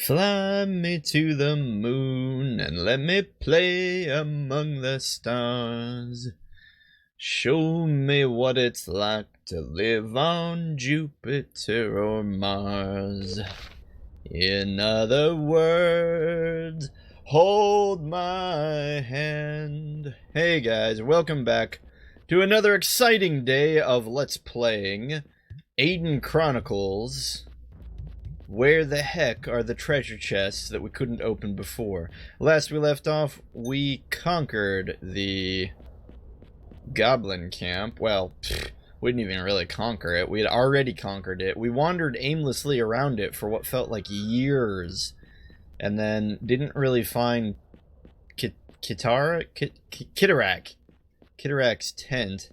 Fly me to the moon and let me play among the stars. Show me what it's like to live on Jupiter or Mars. In other words, hold my hand. Hey guys, welcome back to another exciting day of Let's Playing Aidyn Chronicles. Where the heck are the treasure chests that we couldn't open before? Last we left off, we conquered the goblin camp. Well, we didn't even really conquer it. We had already conquered it. We wandered aimlessly around it for what felt like years, and then didn't really find Kitterak's tent,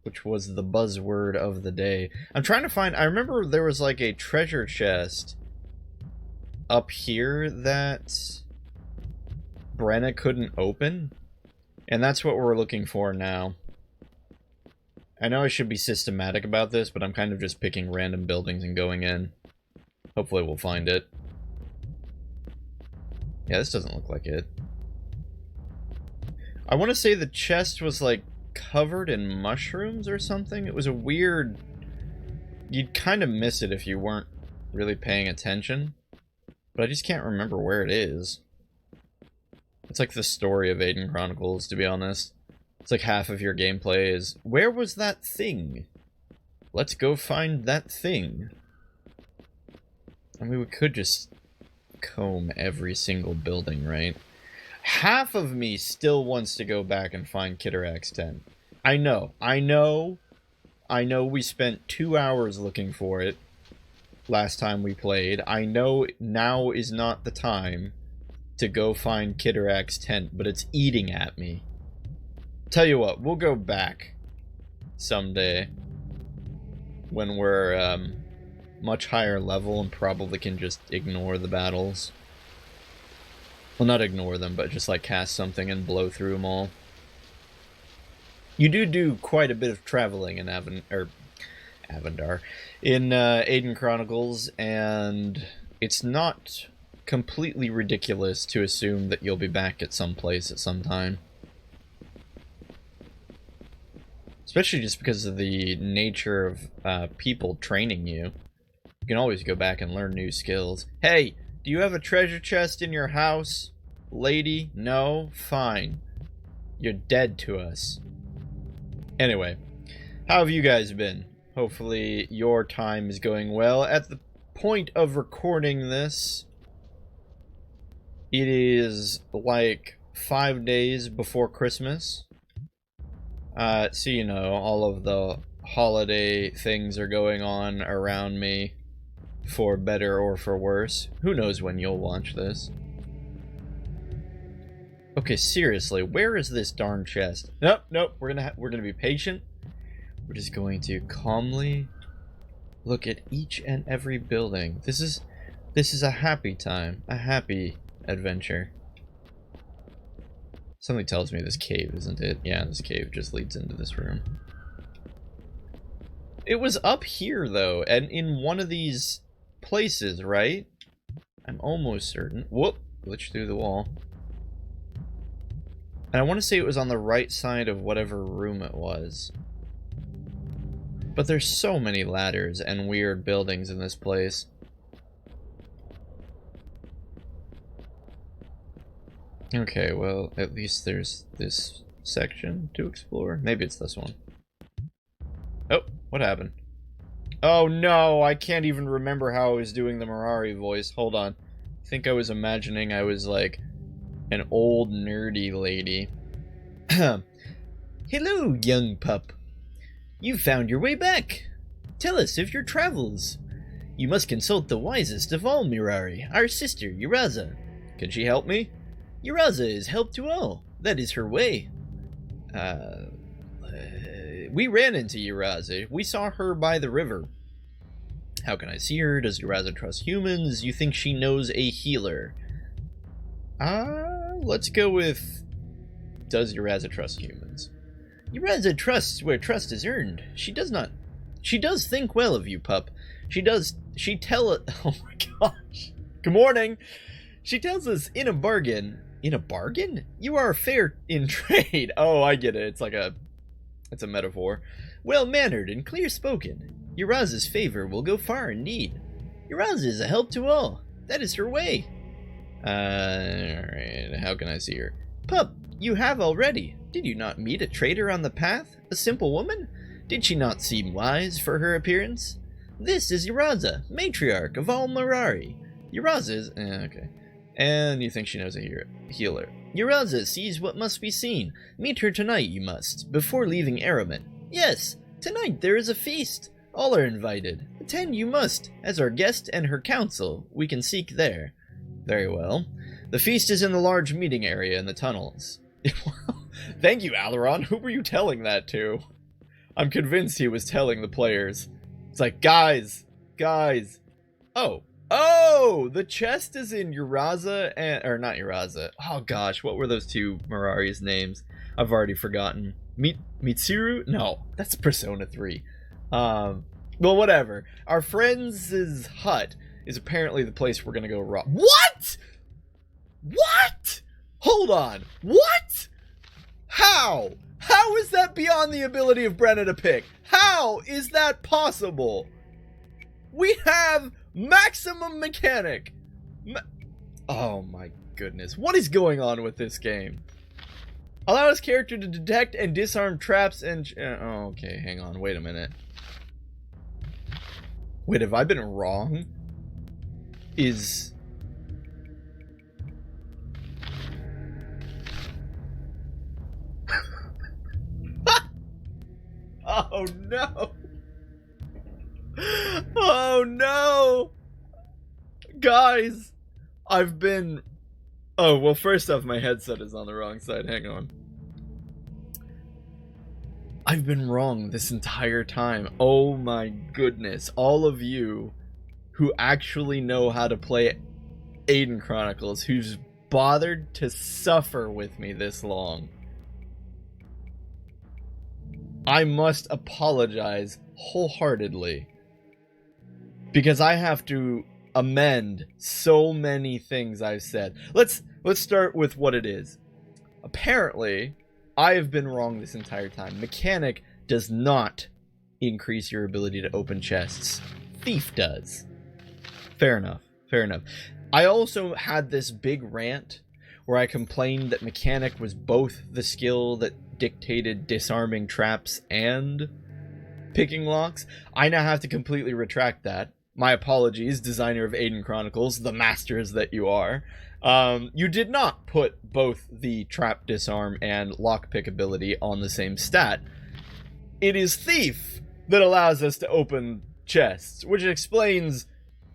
which was the buzzword of the day. I'm trying to find... I remember there was like a treasure chest up here that Brenna couldn't open, and that's what we're looking for now. I know I should be systematic about this, but I'm kind of just picking random buildings and going in. Hopefully we'll find it. Yeah, this doesn't look like it. I want to say the chest was like covered in mushrooms or something. It was a weird... You'd kind of miss it if you weren't really paying attention. But I just can't remember where it is. It's like the story of Aidyn Chronicles, to be honest. It's like half of your gameplay is, where was that thing? Let's go find that thing. I mean, we could just comb every single building, right? Half of me still wants to go back and find Kitterak's tent. I know we spent 2 hours looking for it last time we played. I know now is not the time to go find Kitterak's tent, but it's eating at me. Tell you what, we'll go back someday when we're much higher level and probably can just ignore the battles. Well, not ignore them, but just like cast something and blow through them all. You do quite a bit of traveling in Aidyn Chronicles, and it's not completely ridiculous to assume that you'll be back at some place at some time. Especially just because of the nature of people training you. You can always go back and learn new skills. Hey! Do you have a treasure chest in your house, lady? No? Fine. You're dead to us. Anyway, how have you guys been? Hopefully your time is going well. At the point of recording this, it is like 5 days before Christmas. So you know, all of the holiday things are going on around me. For better or for worse. Who knows when you'll watch this. Okay, seriously, where is this darn chest? Nope, we're gonna be patient. We're just going to calmly look at each and every building. This is a happy time, a happy adventure. Something tells me this cave, isn't it? Yeah, this cave just leads into this room. It was up here, though, and in one of these places, right? I'm almost certain. Whoop! Glitched through the wall. And I want to say it was on the right side of whatever room it was. But there's so many ladders and weird buildings in this place. Okay, well, at least there's this section to explore. Maybe it's this one. Oh, what happened? Oh no, I can't even remember how I was doing the Mirari voice. Hold on. I think I was imagining I was like an old nerdy lady. Hello, young pup. You found your way back. Tell us of your travels. You must consult the wisest of all Mirari, our sister, Uraza. Can she help me? Uraza is help to all. That is her way. We ran into Uraza. We saw her by the river. How can I see her? Does Uraza trust humans? You think she knows a healer? Let's go with... Does Uraza trust humans? Uraza trusts where trust is earned. She does think well of you, pup. She she oh my gosh. Good morning. She tells us in a bargain. In a bargain? You are fair in trade. Oh, I get it. It's a metaphor. Well-mannered and clear-spoken. Uraza's favor will go far indeed. Uraza is a help to all. That is her way. Alright, how can I see her? Pup, you have already. Did you not meet a traitor on the path? A simple woman? Did she not seem wise for her appearance? This is Uraza, matriarch of all Mirari. Uraza is... okay. And you think she knows a healer. Uraza sees what must be seen. Meet her tonight, you must, before leaving Araman. Yes, tonight there is a feast. All are invited. Attend you must. As our guest and her council, we can seek there. Very well. The feast is in the large meeting area in the tunnels. Thank you, Alaron. Who were you telling that to? I'm convinced he was telling the players. It's like, guys. Oh, the chest is in Uraza and... or not Uraza. Oh gosh, what were those two Mirari's names? I've already forgotten. Mitsuru? No, that's Persona 3. Well, whatever. Our friends' hut is apparently the place we're gonna go rob. What? What? Hold on. What? How? How is that beyond the ability of Brenna to pick? How is that possible? We have maximum mechanic. Oh my goodness. What is going on with this game? Allow his character to detect and disarm traps and... oh, okay, hang on. Wait a minute. Wait, have I been wrong? Is... oh no! Oh no! Guys! I've been... oh, well, first off, my headset is on the wrong side. Hang on. I've been wrong this entire time. Oh my goodness. All of you who actually know how to play Aidyn Chronicles, who's bothered to suffer with me this long, I must apologize wholeheartedly. Because I have to amend so many things I've said. Let's start with what it is. Apparently, I have been wrong this entire time. Mechanic does not increase your ability to open chests. Thief does. Fair enough. Fair enough. I also had this big rant where I complained that Mechanic was both the skill that dictated disarming traps and picking locks. I now have to completely retract that. My apologies, designer of Aidyn Chronicles, the masters that you are. You did not put both the trap disarm and lockpick ability on the same stat. It is Thief that allows us to open chests, which explains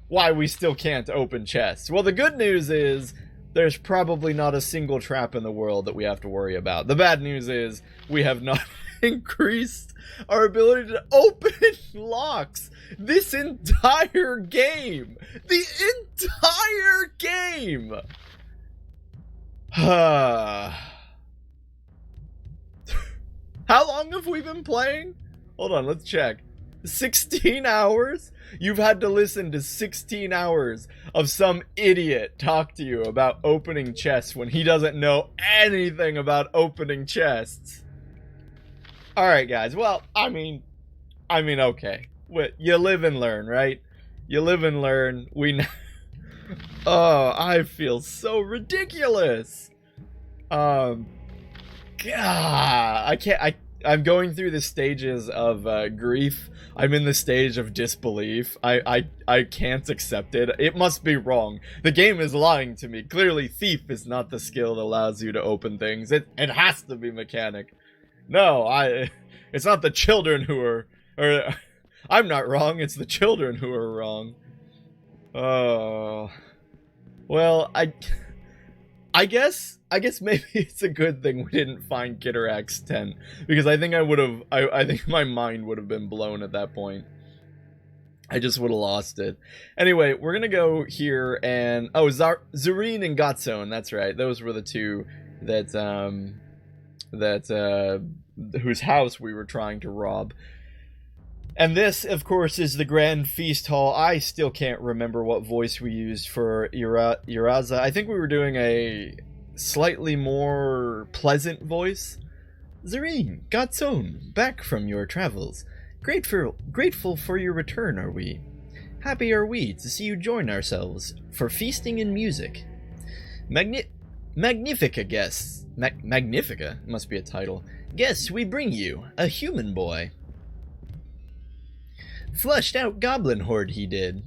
why we still can't open chests. Well, the good news is there's probably not a single trap in the world that we have to worry about. The bad news is we have not increased our ability to open locks this entire game. The entire game. How long have we been playing? Hold on, let's check. 16 hours? You've had to listen to 16 hours of some idiot talk to you about opening chests when he doesn't know anything about opening chests. Alright, guys. Well, I mean, okay. You live and learn, right? You live and learn. Oh, I feel so ridiculous. God, I'm going through the stages of grief. I'm in the stage of disbelief. I can't accept it. It must be wrong. The game is lying to me. Clearly, Thief is not the skill that allows you to open things. It has to be Mechanic. No, it's not the children who are... or I'm not wrong, it's the children who are wrong. Oh... well, I guess maybe it's a good thing we didn't find Kitarax 10, because I think I think my mind would have been blown at that point. I just would have lost it. Anyway, we're gonna go here and... oh, Zareen and Gotzone, that's right. Those were the two that, whose house we were trying to rob. And this, of course, is the Grand Feast Hall. I still can't remember what voice we used for Uraza. I think we were doing a slightly more pleasant voice. Zareen, God's own, back from your travels. Grateful for your return, are we? Happy are we to see you join ourselves for feasting and music. Magnifica guests. Magnifica must be a title. Guests, we bring you a human boy. Flushed out goblin horde he did.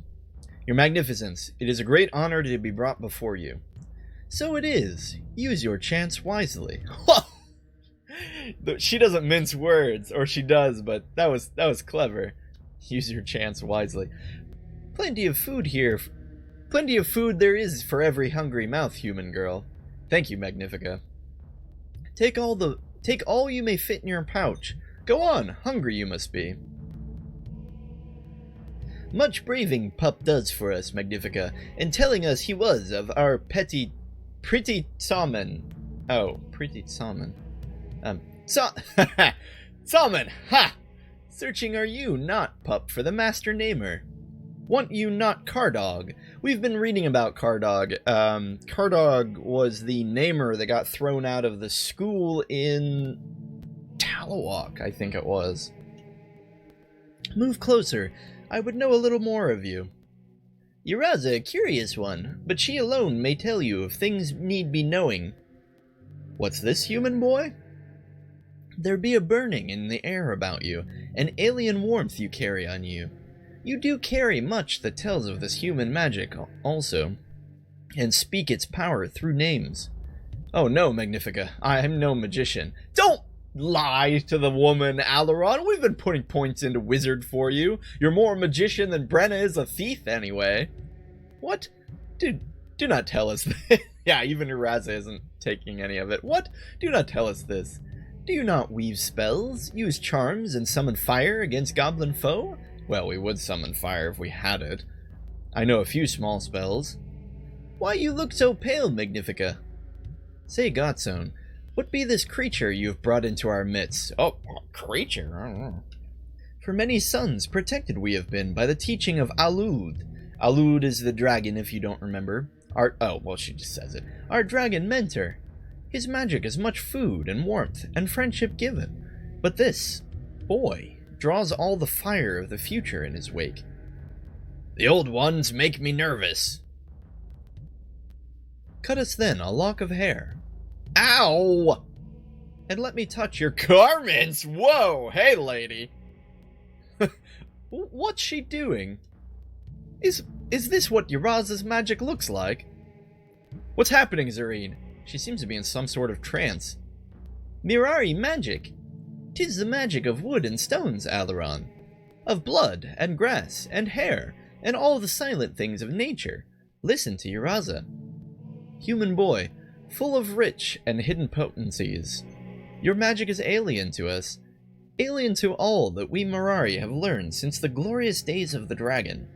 Your magnificence, it is a great honor to be brought before you. So it is. Use your chance wisely. She doesn't mince words, or she does, but that was clever. Use your chance wisely. Plenty of food here. Plenty of food there is for every hungry mouth, human girl. Thank you, Magnifica. Take all you may fit in your pouch. Go on, hungry you must be. Much braving pup does for us, Magnifica, in telling us he was of our pretty Salmon. Oh, pretty Salmon. Salmon, ha! Searching are you, not, pup, for the master namer. Want you not Cardog? We've been reading about Cardog. Cardog was the namer that got thrown out of the school in Talawalk, I think it was. Move closer. I would know a little more of you. Uraza, a curious one, but she alone may tell you of things need be knowing. What's this, human boy? There be a burning in the air about you, an alien warmth you carry on you. You do carry much that tells of this human magic also, and speak its power through names. Oh no, Magnifica, I am no magician. Don't lie to the woman, Alaron. We've been putting points into wizard for you. You're more a magician than Brenna is a thief, anyway. What? Do not tell us this. Yeah, even Uraza isn't taking any of it. What? Do not tell us this. Do you not weave spells, use charms, and summon fire against goblin foe? Well, we would summon fire if we had it. I know a few small spells. Why you look so pale, Magnifica? Say, Godson, what be this creature you have brought into our midst? Oh, creature? I don't know. For many suns protected we have been by the teaching of Alud. Alud is the dragon, if you don't remember. She just says it. Our dragon mentor. His magic is much food and warmth and friendship given. But this boy draws all the fire of the future in his wake. The old ones make me nervous. Cut us then a lock of hair. Ow! And let me touch your garments! Whoa! Hey, lady! What's she doing? Is this what Uraza's magic looks like? What's happening, Zareen? She seems to be in some sort of trance. Mirari magic! 'Tis the magic of wood and stones, Alaron. Of blood, and grass, and hair, and all the silent things of nature. Listen to Uraza. Human boy, full of rich and hidden potencies. Your magic is alien to us, alien to all that we Mirari have learned since the glorious days of the dragon.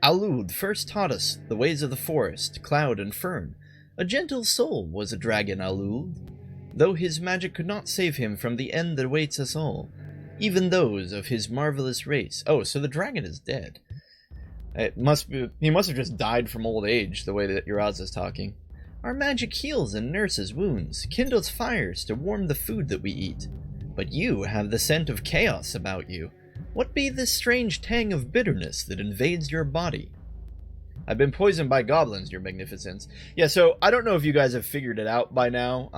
Alud first taught us the ways of the forest, cloud, and fern. A gentle soul was a dragon, Alud, though his magic could not save him from the end that awaits us all, even those of his marvelous race. Oh, so the dragon is dead. He must have just died from old age, the way that Uraza's talking. Our magic heals and nurses wounds, kindles fires to warm the food that we eat. But you have the scent of chaos about you. What be this strange tang of bitterness that invades your body? I've been poisoned by goblins, your magnificence. Yeah, so I don't know if you guys have figured it out by now.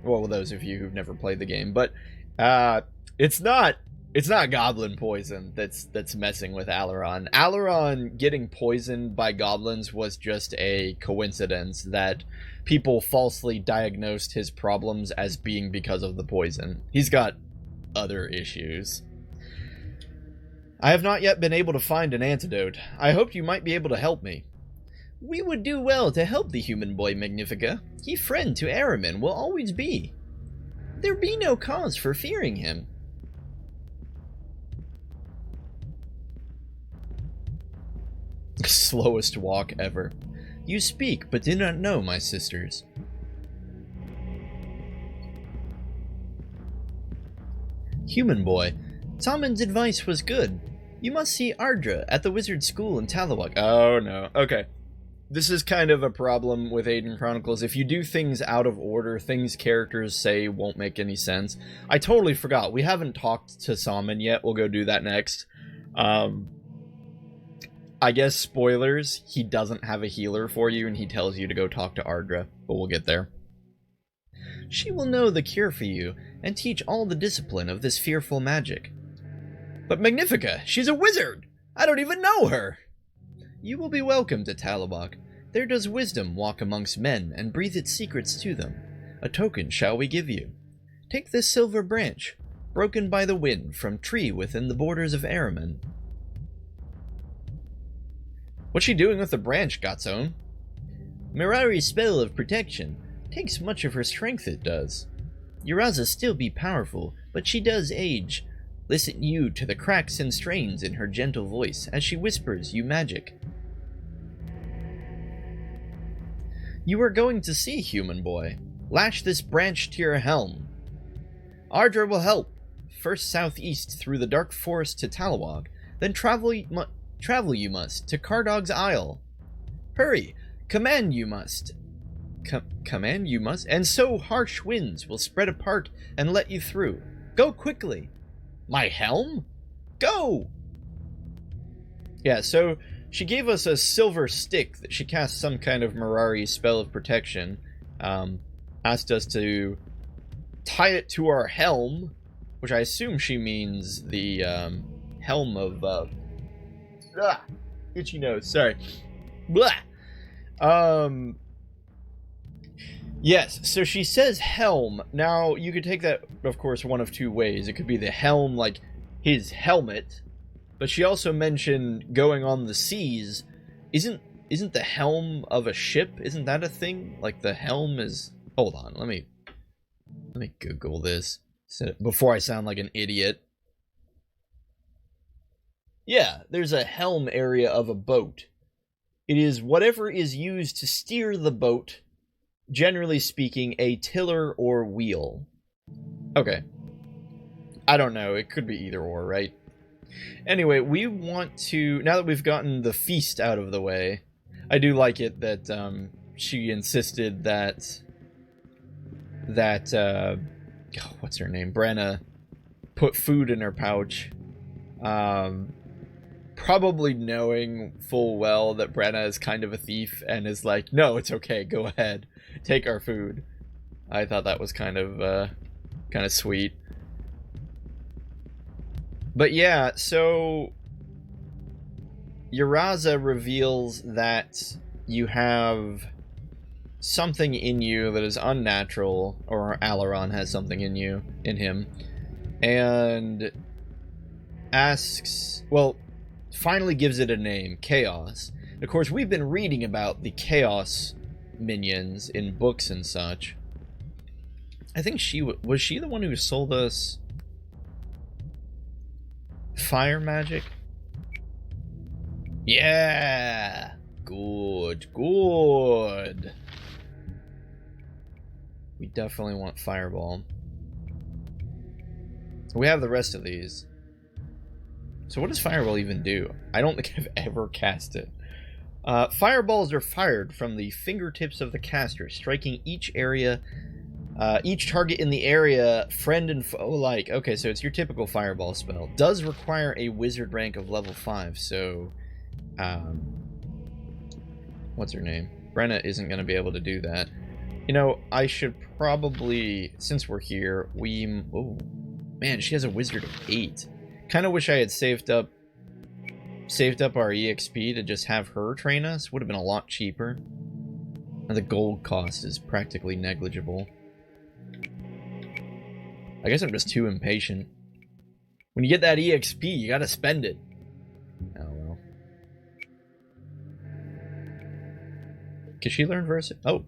Well, those of you who've never played the game, but it's not goblin poison that's messing with Alaron. Alaron getting poisoned by goblins was just a coincidence that people falsely diagnosed his problems as being because of the poison. He's got other issues. I have not yet been able to find an antidote. I hoped you might be able to help me. We would do well to help the human boy, Magnifica. He friend to Aramin will always be. There be no cause for fearing him. Slowest walk ever. You speak, but do not know, my sisters. Human boy, Taman's advice was good. You must see Ardra at the wizard school in Talawak. Oh no. Okay. This is kind of a problem with Aidyn Chronicles. If you do things out of order, things characters say won't make any sense. I totally forgot. We haven't talked to Salmon yet. We'll go do that next. I guess spoilers, he doesn't have a healer for you and he tells you to go talk to Ardra, but we'll get there. She will know the cure for you and teach all the discipline of this fearful magic. But Magnifica, she's a wizard! I don't even know her! You will be welcome to Talawak. There does wisdom walk amongst men and breathe its secrets to them. A token shall we give you. Take this silver branch, broken by the wind from tree within the borders of Alaron. What's she doing with the branch, Gotzone? Mirari's spell of protection takes much of her strength, it does. Uraza still be powerful, but she does age. Listen you to the cracks and strains in her gentle voice as she whispers you magic. You are going to see, human boy. Lash this branch to your helm. Ardra will help. First southeast through the dark forest to Talawak, then travel you must to Cardog's Isle. Hurry, command you must. Command you must? And so harsh winds will spread apart and let you through. Go quickly. My helm? Go! Yeah, so she gave us a silver stick that she cast some kind of Mirari spell of protection. Asked us to tie it to our helm, which I assume she means the helm of itchy nose, sorry. Blah. Yes, so she says helm. Now, you could take that, of course, one of two ways. It could be the helm, like his helmet, but she also mentioned going on the seas. Isn't the helm of a ship, isn't that a thing? Like, the helm is... Hold on, let me Google this before I sound like an idiot. Yeah, there's a helm area of a boat. It is whatever is used to steer the boat, generally speaking, a tiller or wheel. Okay. I don't know, it could be either or, right? Anyway, we want to, now that we've gotten the feast out of the way, I do like it that she insisted that what's her name? Brenna put food in her pouch. Probably knowing full well that Brenna is kind of a thief and is like, no, it's okay, go ahead, take our food. I thought that was kind of sweet. But yeah, so Uraza reveals that you have something in you that is unnatural, or Alaron has something in him, and asks, well, finally gives it a name, Chaos. Of course, we've been reading about the Chaos minions in books and such. I think was she the one who sold us fire magic? Yeah! Good. We definitely want Fireball. We have the rest of these. So what does Fireball even do? I don't think I've ever cast it. Fireballs are fired from the fingertips of the caster, striking each target in the area, friend and foe alike. Okay, so it's your typical Fireball spell. Does require a wizard rank of level 5, so... what's her name? Brenna isn't going to be able to do that. You know, I should probably, since we're here, oh, man, she has a wizard of 8. Kind of wish I had saved up our EXP to just have her train us. Would have been a lot cheaper. And the gold cost is practically negligible. I guess I'm just too impatient. When you get that EXP, you gotta spend it. Oh well. Can she learn Verse? Oh,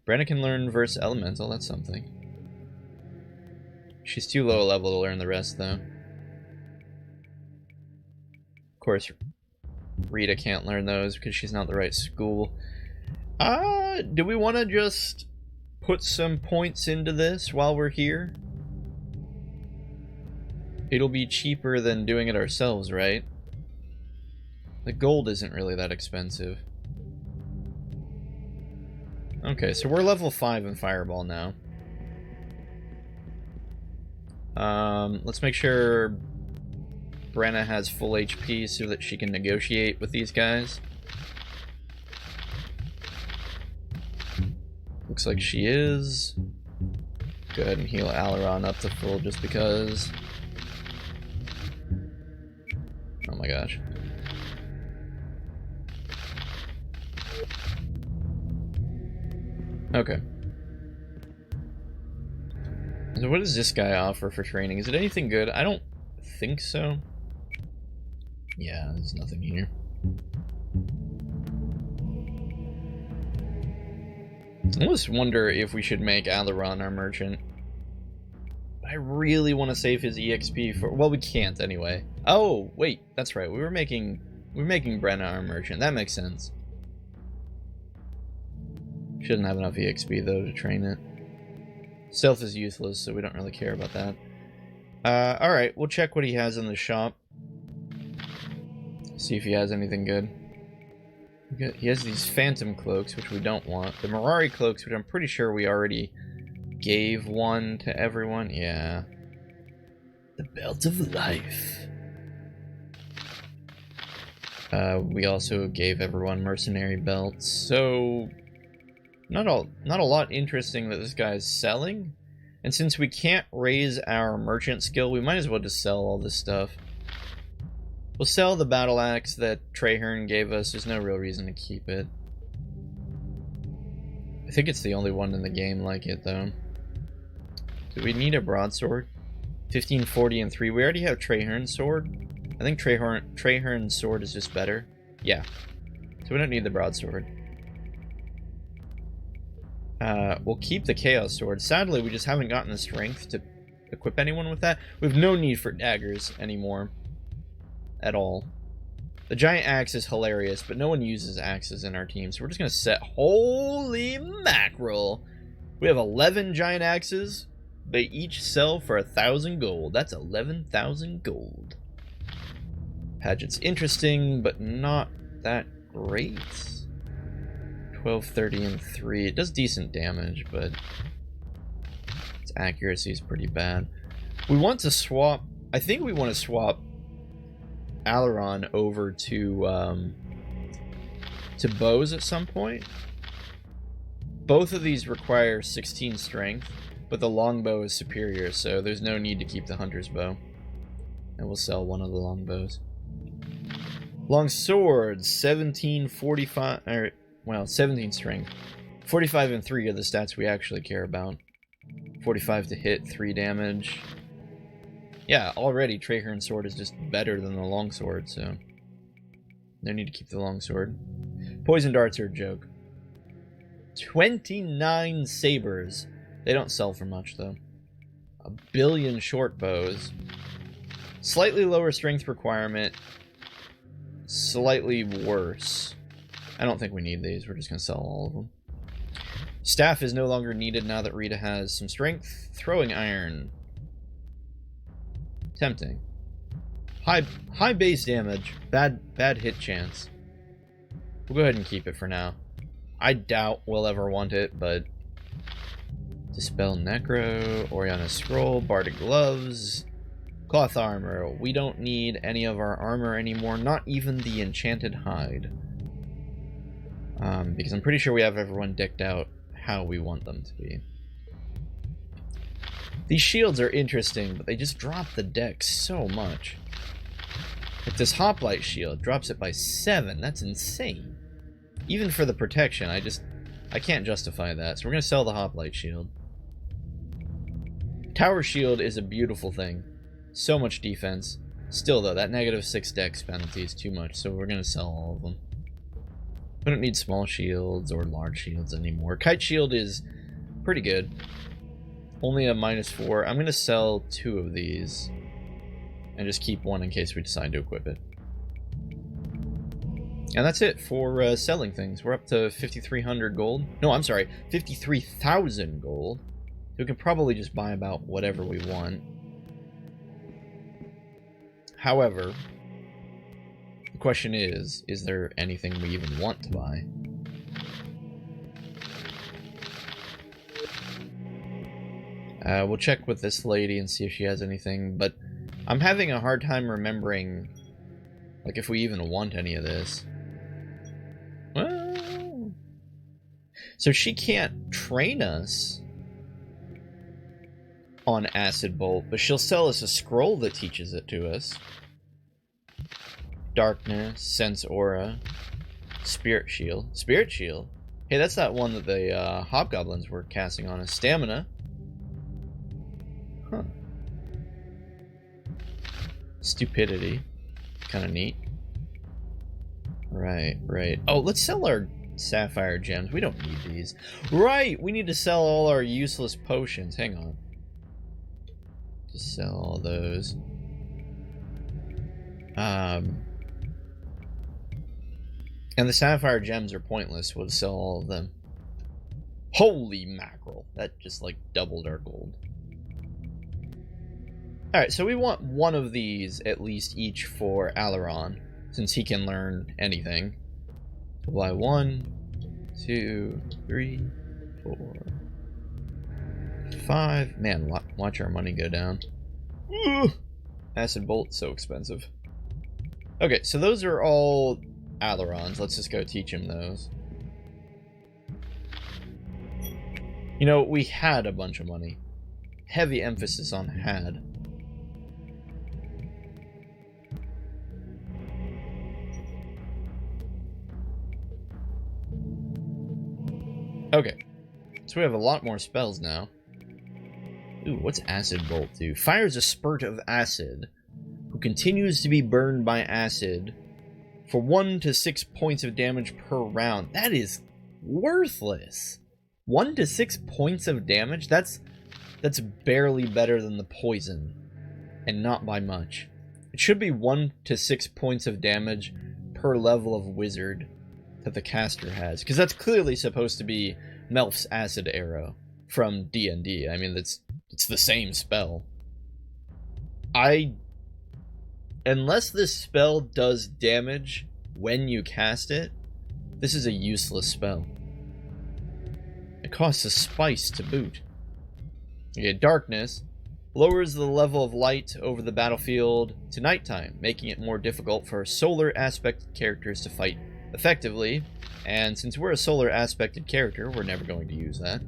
Brenna can learn Verse Elemental. That's something. She's too low a level to learn the rest, though. Of course, Rita can't learn those because she's not the right school. Do we want to just put some points into this while we're here? It'll be cheaper than doing it ourselves, right? The gold isn't really that expensive. Okay, so we're level 5 in Fireball now. Let's make sure Brenna has full HP so that she can negotiate with these guys. Looks like she is. Go ahead and heal Alaron up to full just because. Oh my gosh. Okay. So what does this guy offer for training? Is it anything good? I don't think so. Yeah, there's nothing here. I almost wonder if we should make Alaron our merchant. I really want to save his EXP for... Well, we can't anyway. Oh, wait, that's right. We were making Brenna our merchant. That makes sense. Shouldn't have enough EXP, though, to train it. Stealth is useless, so we don't really care about that. Alright, we'll check what he has in the shop. See if he has anything good. He has these phantom cloaks, which we don't want. The Mirari cloaks, which I'm pretty sure we already gave one to everyone. Yeah. The belt of life. We also gave everyone mercenary belts, so not a lot interesting that this guy's selling. And since we can't raise our merchant skill, we might as well just sell all this stuff. We'll sell the battle axe that Traherne gave us. There's no real reason to keep it. I think it's the only one in the game like it, though. Do we need a broadsword? 1540 and 3. We already have Traherne's sword. I think Traherne's sword is just better. Yeah. So we don't need the broadsword. We'll keep the Chaos Sword. Sadly, we just haven't gotten the strength to equip anyone with that. We have no need for daggers anymore. At all. The giant axe is hilarious, but no one uses axes in our team, so we're just gonna set... Holy mackerel! We have 11 giant axes. They each sell for 1,000 gold. That's 11,000 gold. Pageant's interesting, but not that great. 1230 and 3. It does decent damage, but its accuracy is pretty bad. We want to swap... I think we want to swap Alaron over to bows at some point. Both of these require 16 strength, but the longbow is superior, so there's no need to keep the hunter's bow. And we'll sell one of the longbows. Long swords, 1745, or, well, 17 strength. 45 and 3 are the stats we actually care about. 45 to hit, 3 damage. Yeah, already Traherne's sword is just better than the longsword, so no need to keep the longsword. Poison darts are a joke. 29 sabers. They don't sell for much, though. 1 billion short bows. Slightly lower strength requirement. Slightly worse. I don't think we need these. We're just going to sell all of them. Staff is no longer needed now that Rita has some strength. Throwing iron. Tempting. High base damage. Bad hit chance. We'll go ahead and keep it for now. I doubt we'll ever want it, but... Dispel Necro, Oriana Scroll, Bardic Gloves, Cloth Armor. We don't need any of our armor anymore, not even the Enchanted Hide. Because I'm pretty sure we have everyone decked out how we want them to be. These shields are interesting, but they just drop the deck so much. Like this Hoplite shield drops it by 7. That's insane. Even for the protection, I can't justify that. So we're going to sell the Hoplite shield. Tower shield is a beautiful thing. So much defense. Still, though, that -6 dex penalty is too much, so we're going to sell all of them. We don't need small shields or large shields anymore. Kite shield is pretty good. Only a -4. I'm going to sell 2 of these. And just keep one in case we decide to equip it. And that's it for selling things. We're up to 5,300 gold. No, I'm sorry. 53,000 gold. We can probably just buy about whatever we want. However, question is there anything we even want to buy? We'll check with this lady and see if she has anything, but I'm having a hard time remembering, like, if we even want any of this. Well, so she can't train us on Acid Bolt, but she'll sell us a scroll that teaches it to us. Darkness, Sense Aura, Spirit Shield. Spirit Shield? Hey, that's that one that the hobgoblins were casting on us. Stamina. Huh. Stupidity. Kind of neat. Right, right. Oh, let's sell our sapphire gems. We don't need these. Right! We need to sell all our useless potions. Hang on. Just sell all those. And the sapphire gems are pointless. We'll sell all of them. Holy mackerel. That just, like, doubled our gold. Alright, so we want one of these, at least, each for Alaron, since he can learn anything. So we'll buy 1, 2, 3, 4, 5. Man, watch our money go down. Ugh. Acid Bolt, so expensive. Okay, so those are all Alarons. Let's just go teach him those. You know, we had a bunch of money. Heavy emphasis on had. Okay, so we have a lot more spells now. Ooh, what's Acid Bolt do? Fires a spurt of acid, who continues to be burned by acid for 1 to 6 points of damage per round. That is worthless. 1 to 6 points of damage? That's barely better than the poison, and not by much. It should be 1 to 6 points of damage per level of wizard that the caster has, because that's clearly supposed to be Melf's Acid Arrow from D&D. I mean, it's the same spell. Unless this spell does damage when you cast it, this is a useless spell. It costs a spice to boot. Okay, Darkness lowers the level of light over the battlefield to nighttime, making it more difficult for solar aspected characters to fight effectively, and since we're a solar aspected character, we're never going to use that.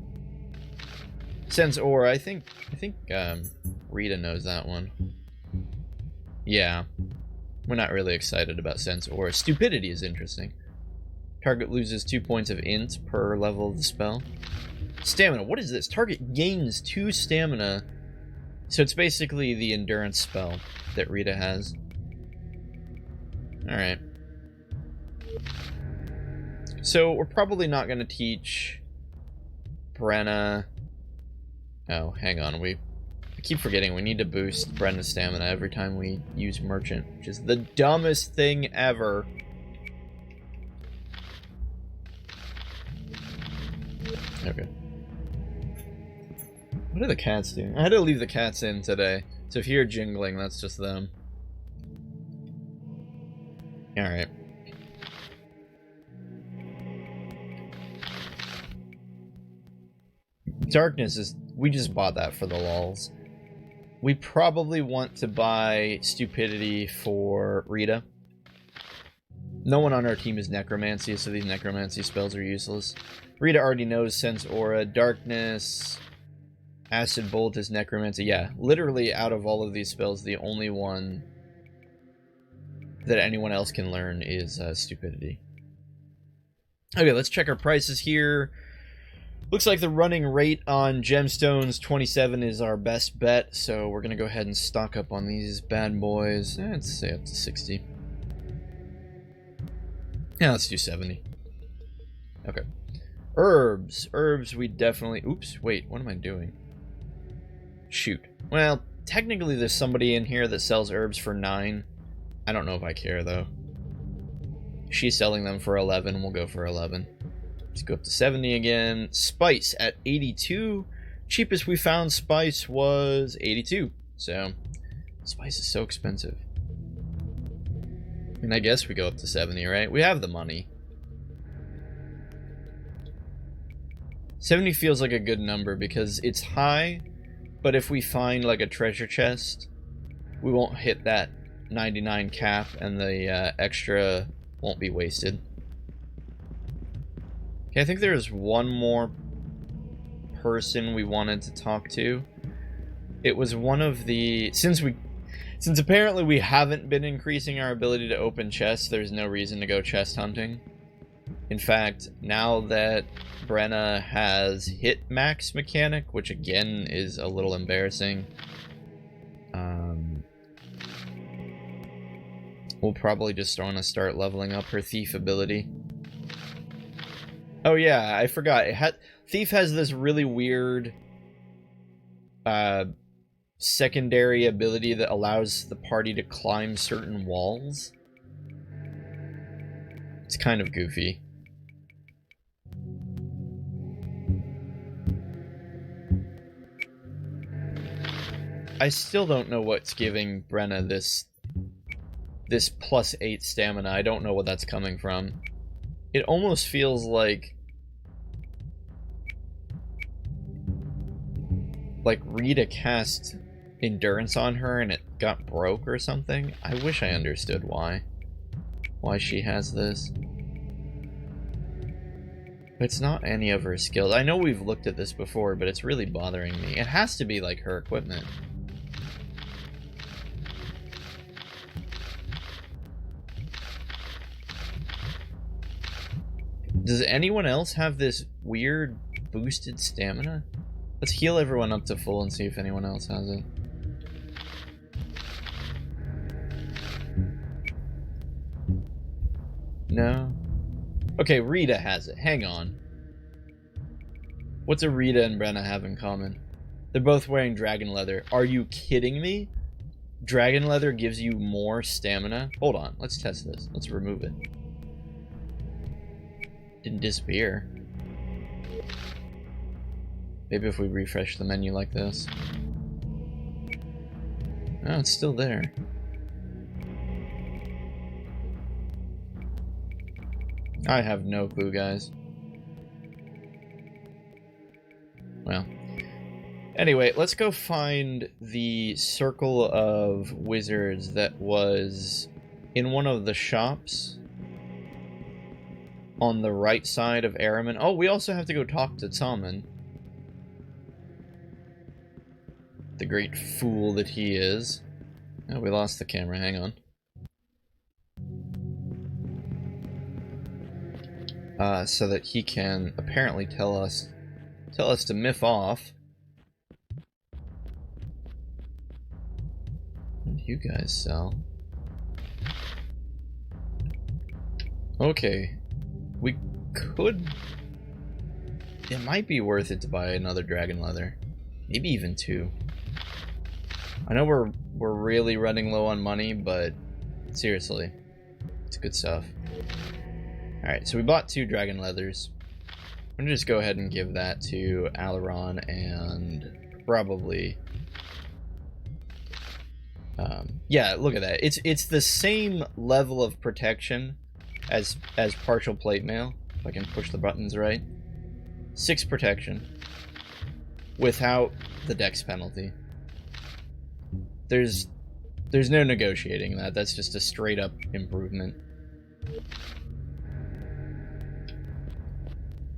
Sense Aura, I think Rita knows that one. Yeah, we're not really excited about Sense Aura. Stupidity is interesting. Target loses 2 points of int per level of the spell. Stamina, what is this? Target gains 2 stamina, so it's basically the endurance spell that Rita has. Alright. So, we're probably not going to teach Brenna. Oh, hang on. I keep forgetting we need to boost Brenna's stamina every time we use Merchant, which is the dumbest thing ever. Okay. What are the cats doing? I had to leave the cats in today, so if you hear jingling, that's just them. Alright. Darkness is... we just bought that for the lulz. We probably want to buy Stupidity for Rita. No one on our team is Necromancy, so these Necromancy spells are useless. Rita already knows Sense Aura, Darkness, Acid Bolt is Necromancy. Yeah, literally out of all of these spells, the only one that anyone else can learn is Stupidity. Okay, let's check our prices here. Looks like the running rate on gemstones 27 is our best bet, so we're going to go ahead and stock up on these bad boys. Let's say up to 60. Yeah, let's do 70. Okay. Herbs. Herbs we definitely... oops, wait, what am I doing? Shoot. Well, technically there's somebody in here that sells herbs for 9. I don't know if I care, though. She's selling them for 11, we'll go for 11. Let's go up to 70 again. Spice at 82. Cheapest we found spice was 82. So, spice is so expensive. And I guess we go up to 70, right? We have the money. 70 feels like a good number because it's high, but if we find like a treasure chest, we won't hit that 99 cap and the extra won't be wasted. Okay, I think there's one more person we wanted to talk to. It was one of the... Since apparently we haven't been increasing our ability to open chests, there's no reason to go chest hunting. In fact, now that Brenna has hit max mechanic, which again is a little embarrassing, we'll probably just want to start leveling up her thief ability. Oh yeah, I forgot. Thief has this really weird secondary ability that allows the party to climb certain walls. It's kind of goofy. I still don't know what's giving Brenna this +8 stamina. I don't know what that's coming from. It almost feels like Rita cast endurance on her and it got broke or something. I wish I understood why she has this. It's not any of her skills. I know we've looked at this before, but it's really bothering me. It has to be like her equipment. Does anyone else have this weird boosted stamina? Let's heal everyone up to full and see if anyone else has it. No? Okay, Rita has it. Hang on. What's a Rita and Brenna have in common? They're both wearing dragon leather. Are you kidding me? Dragon leather gives you more stamina? Hold on, let's test this. Let's remove it. Didn't disappear. Maybe if we refresh the menu like this. Oh, it's still there. I have no clue, guys. Well. Anyway, let's go find the circle of wizards that was in one of the shops on the right side of Araman. Oh, we also have to go talk to Tommen. The great fool that he is. Oh, we lost the camera, hang on. So that he can apparently tell us to miff off. What do you guys sell? Okay. We could... It might be worth it to buy another dragon leather. Maybe even 2. I know we're really running low on money, but seriously, it's good stuff. Alright, so we bought 2 dragon leathers. I'm gonna just go ahead and give that to Alaron and probably... yeah, look at that. It's the same level of protection as partial plate mail, if I can push the buttons right. 6 protection without the dex penalty. There's no negotiating that. That's just a straight up improvement.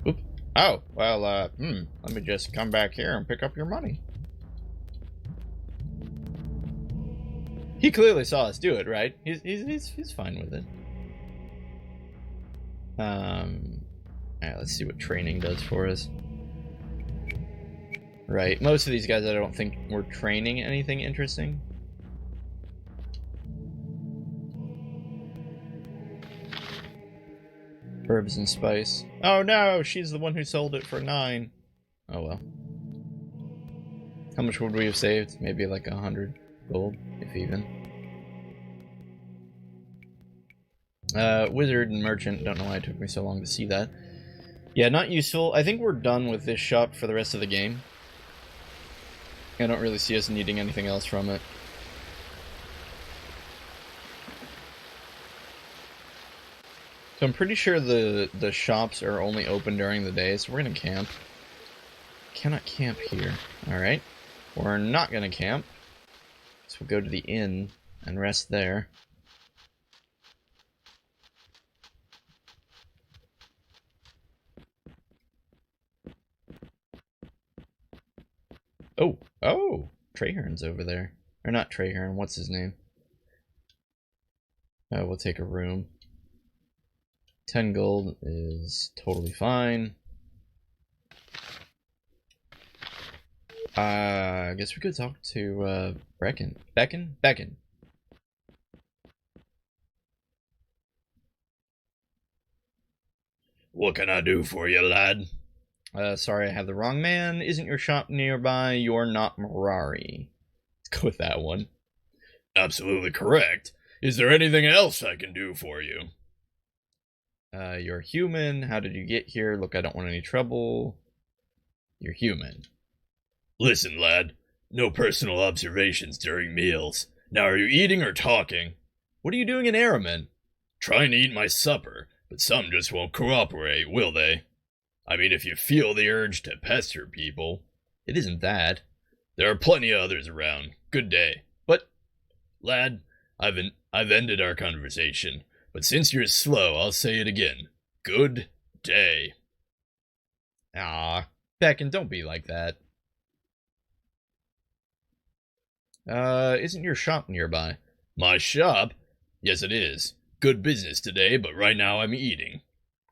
Oop. Oh, well, let me just come back here and pick up your money. He clearly saw us do it, right? He's fine with it. Alright, let's see what training does for us. Right, most of these guys I don't think were training anything interesting. Herbs and spice. Oh no, she's the one who sold it for 9. Oh well. How much would we have saved? Maybe like 100 gold, if even. Wizard and merchant, don't know why it took me so long to see that. Yeah, not useful. I think we're done with this shop for the rest of the game. I don't really see us needing anything else from it. So I'm pretty sure the shops are only open during the day, so we're gonna camp. Cannot camp here. Alright. We're not gonna camp. So we'll go to the inn and rest there. Oh! Trahern's over there. Or not Trahern, what's his name? We'll take a room. 10 gold is totally fine. I guess we could talk to, Becken. What can I do for you, lad? Sorry, I have the wrong man. Isn't your shop nearby? You're not Mirari. Let's go with that one. Absolutely correct. Is there anything else I can do for you? You're human. How did you get here? Look, I don't want any trouble. You're human. Listen, lad. No personal observations during meals. Now, are you eating or talking? What are you doing in Araman? Trying to eat my supper, but some just won't cooperate, will they? I mean, if you feel the urge to pester people. It isn't that. There are plenty of others around. Good day. But, lad, I've ended our conversation. But since you're slow, I'll say it again. Good day. Ah, Becken, don't be like that. Isn't your shop nearby? My shop? Yes, it is. Good business today, but right now I'm eating.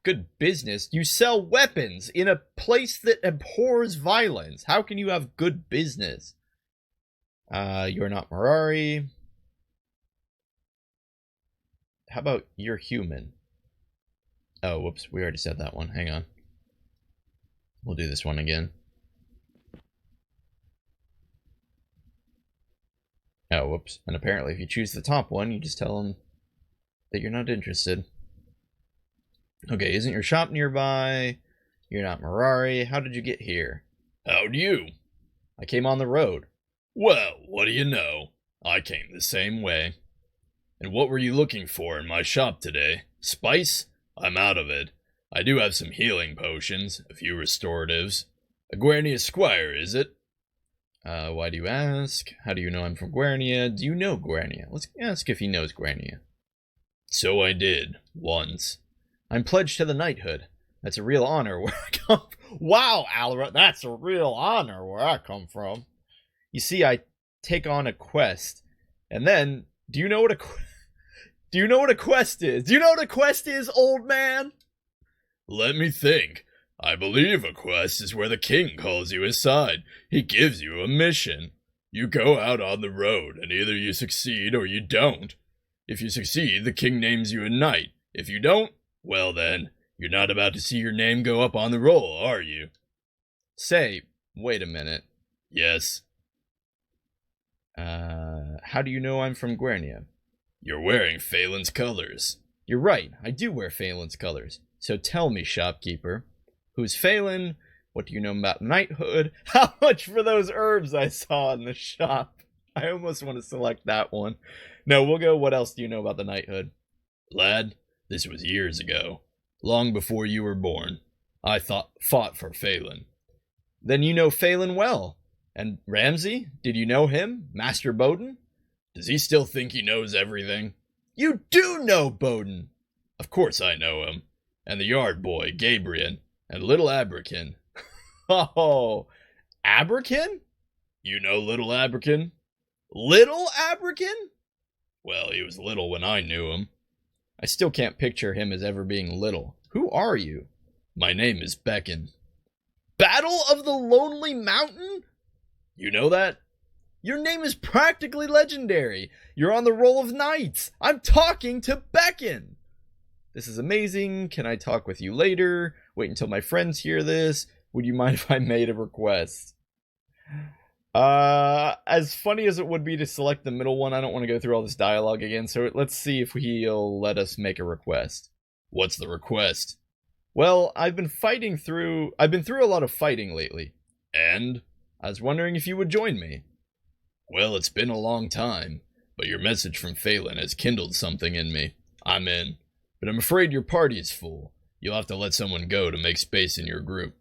Good business? You sell weapons in a place that abhors violence. How can you have good business? You're not Mirari. How about you're human? Oh, whoops, we already said that one. Hang on. We'll do this one again. Oh, whoops. And apparently if you choose the top one, you just tell them that you're not interested. Okay, isn't your shop nearby? You're not Mirari. How did you get here? How'd you? I came on the road. Well, what do you know? I came the same way. And what were you looking for in my shop today? Spice? I'm out of it. I do have some healing potions, a few restoratives. A Guernia squire, is it? Why do you ask? How do you know I'm from Guernia? Do you know Guernia? Let's ask if he knows Guernia. So I did, once. I'm pledged to the knighthood. That's a real honor where I come from. Wow, Alaron, that's a real honor where I come from. You see, I take on a quest, and then, do you know what a quest is? Do you know what a quest is, old man? Let me think. I believe a quest is where the king calls you aside. He gives you a mission. You go out on the road, and either you succeed or you don't. If you succeed, the king names you a knight. If you don't, well then, you're not about to see your name go up on the roll, are you? Say, wait a minute. Yes? How do you know I'm from Guernia? You're wearing Phelan's colors. You're right, I do wear Phelan's colors. So tell me, shopkeeper, who's Phelan? What do you know about knighthood? How much for those herbs I saw in the shop? I almost want to select that one. No, we'll go, what else do you know about the knighthood? Lad, this was years ago. Long before you were born. I fought for Phelan. Then you know Phelan well. And Ramsay? Did you know him? Master Bowden? Does he still think he knows everything? You do know Bowden! Of course I know him. And the yard boy, Gabriel, and little Abrakin. Oh, Abrakin? You know little Abrakin? Little Abrakin? Well, he was little when I knew him. I still can't picture him as ever being little. Who are you? My name is Becken. Battle of the Lonely Mountain? You know that? Your name is practically legendary. You're on the roll of knights. I'm talking to Becken. This is amazing. Can I talk with you later? Wait until my friends hear this. Would you mind if I made a request? As funny as it would be to select the middle one, I don't want to go through all this dialogue again, so let's see if he'll let us make a request. What's the request? Well, I've been through a lot of fighting lately. And? I was wondering if you would join me. Well, it's been a long time, but your message from Phelan has kindled something in me. I'm in. but I'm afraid your party is full. You'll have to let someone go to make space in your group.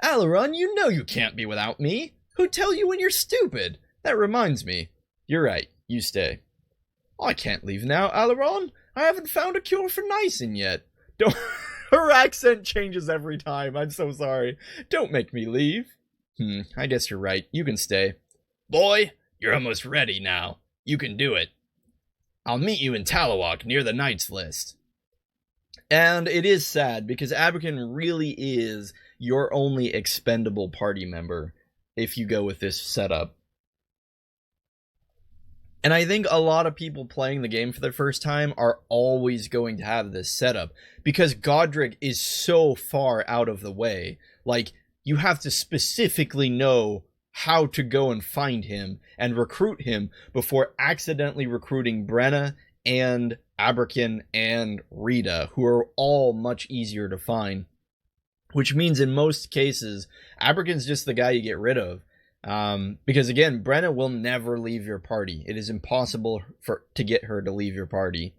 Alaron, you know you can't be without me. Who'd tell you when you're stupid? That reminds me. You're right, you stay. I can't leave now, Alaron. I haven't found a cure for Nysin yet. Don't... Her accent changes every time. I'm so sorry. Don't make me leave. I guess you're right. You can stay. Boy, you're almost ready now. You can do it. I'll meet you in Talawalk near the Knights list. And it is sad because Abrakan really is your only expendable party member if you go with this setup. And I think a lot of people playing the game for the first time are always going to have this setup because Godric is so far out of the way. Like, you have to specifically know how to go and find him and recruit him before accidentally recruiting Brenna and Abrakan and Rita, who are all much easier to find. Which means in most cases, Abrakan's just the guy you get rid of. Because again, Brenna will never leave your party. It is impossible to get her to leave your party.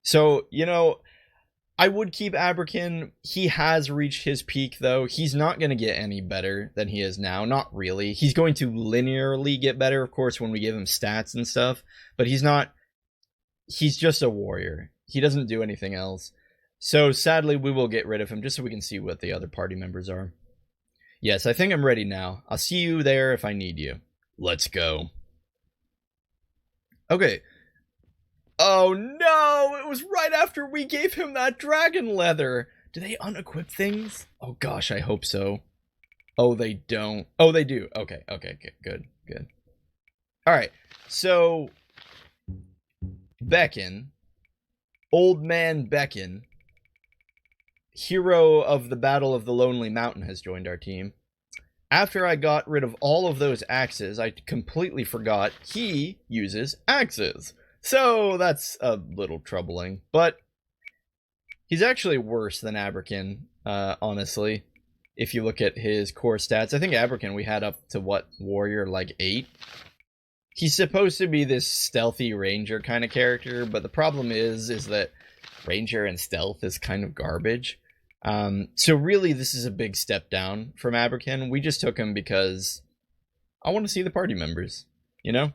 So, you know, I would keep Abrakan. He has reached his peak, though. He's not going to get any better than he is now. Not really. He's going to linearly get better, of course, when we give him stats and stuff. But he's not... He's just a warrior. He doesn't do anything else. So, sadly, we will get rid of him, just so we can see what the other party members are. Yes, I think I'm ready now. I'll see you there if I need you. Let's go. Okay. Oh no! It was right after we gave him that dragon leather! Do they unequip things? Oh gosh, I hope so. Oh, they don't. Oh, they do. Okay, good. Alright, so... Beckon. Old Man Beckon, hero of the Battle of the Lonely Mountain, has joined our team. After I got rid of all of those axes, I completely forgot he uses axes. So that's a little troubling. But he's actually worse than Abrakan, honestly. If you look at his core stats. I think Abrakan we had up to, what, warrior, like 8? He's supposed to be this stealthy ranger kind of character, but the problem is that ranger and stealth is kind of garbage. So really, this is a big step down from Abrakan. We just took him because I want to see the party members, you know?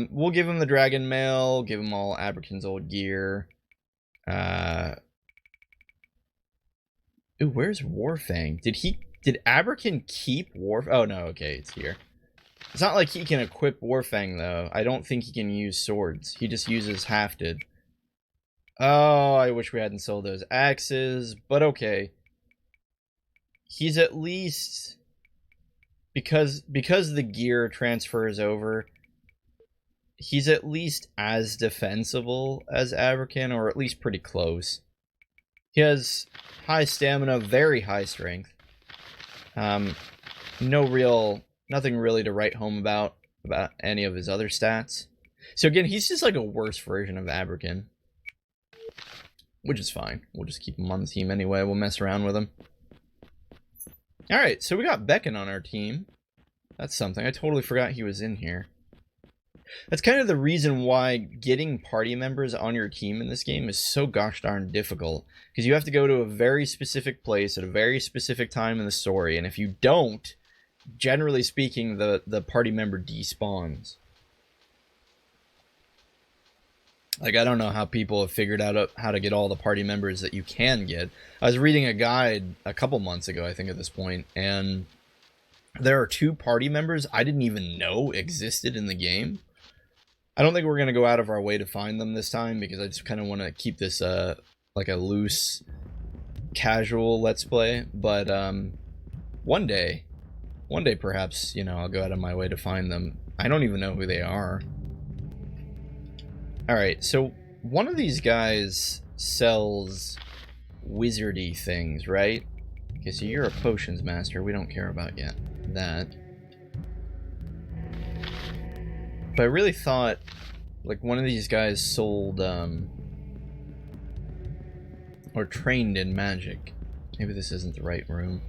We'll give him the dragon mail, give him all Abrakan's old gear. Ooh, where's Warfang? Did Abrakan keep Warfang? Oh no, okay, it's here. It's not like he can equip Warfang, though. I don't think he can use swords. He just uses hafted. Oh, I wish we hadn't sold those axes, but okay. He's at least... Because the gear transfers over, he's at least as defensible as Abrakan, or at least pretty close. He has high stamina, very high strength. Nothing really to write home about any of his other stats. So again, he's just like a worse version of Abrakan. Which is fine. We'll just keep him on the team anyway. We'll mess around with him. Alright, so we got Beckon on our team. That's something. I totally forgot he was in here. That's kind of the reason why getting party members on your team in this game is so gosh darn difficult. Because you have to go to a very specific place at a very specific time in the story. And if you don't, generally speaking, the party member despawns. Like, I don't know how people have figured out how to get all the party members that you can get. I was reading a guide a couple months ago, I think, at this point, and there are 2 party members I didn't even know existed in the game. I don't think we're going to go out of our way to find them this time, because I just kind of want to keep this like a loose, casual Let's Play. But one day perhaps, you know, I'll go out of my way to find them. I don't even know who they are. Alright, so one of these guys sells wizardy things, right? Okay, so you're a potions master. We don't care about that. But I really thought, like, one of these guys sold, or trained in magic. Maybe this isn't the right room.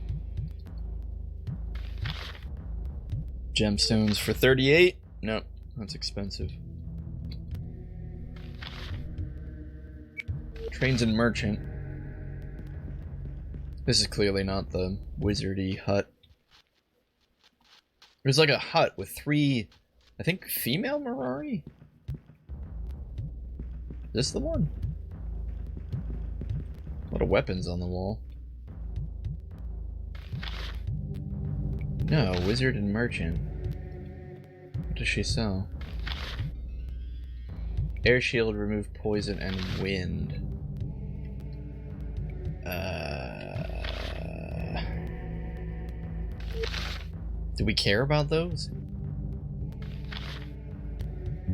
Gemstones for 38? No, that's expensive. Trains and merchant. This is clearly not the wizardy hut. There's like a hut with 3, I think, female Mirari? Is this the one? A lot of weapons on the wall. No, wizard and merchant. What does she sell? Air shield, remove poison, and wind. Do we care about those?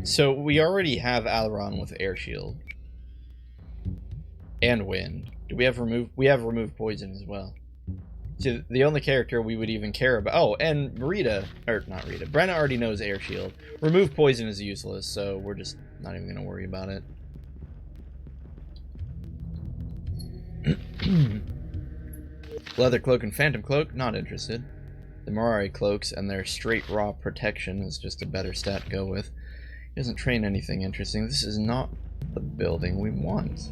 So we already have Alaron with air shield. And wind. Do we have remove poison as well? So the only character we would even care about... Oh, and Rita... Or, not Rita. Brenna already knows air shield. Remove poison is useless, so we're just not even going to worry about it. Leather cloak and phantom cloak, not interested. The Mirari cloaks and their straight raw protection is just a better stat to go with. He doesn't train anything interesting. This is not the building we want.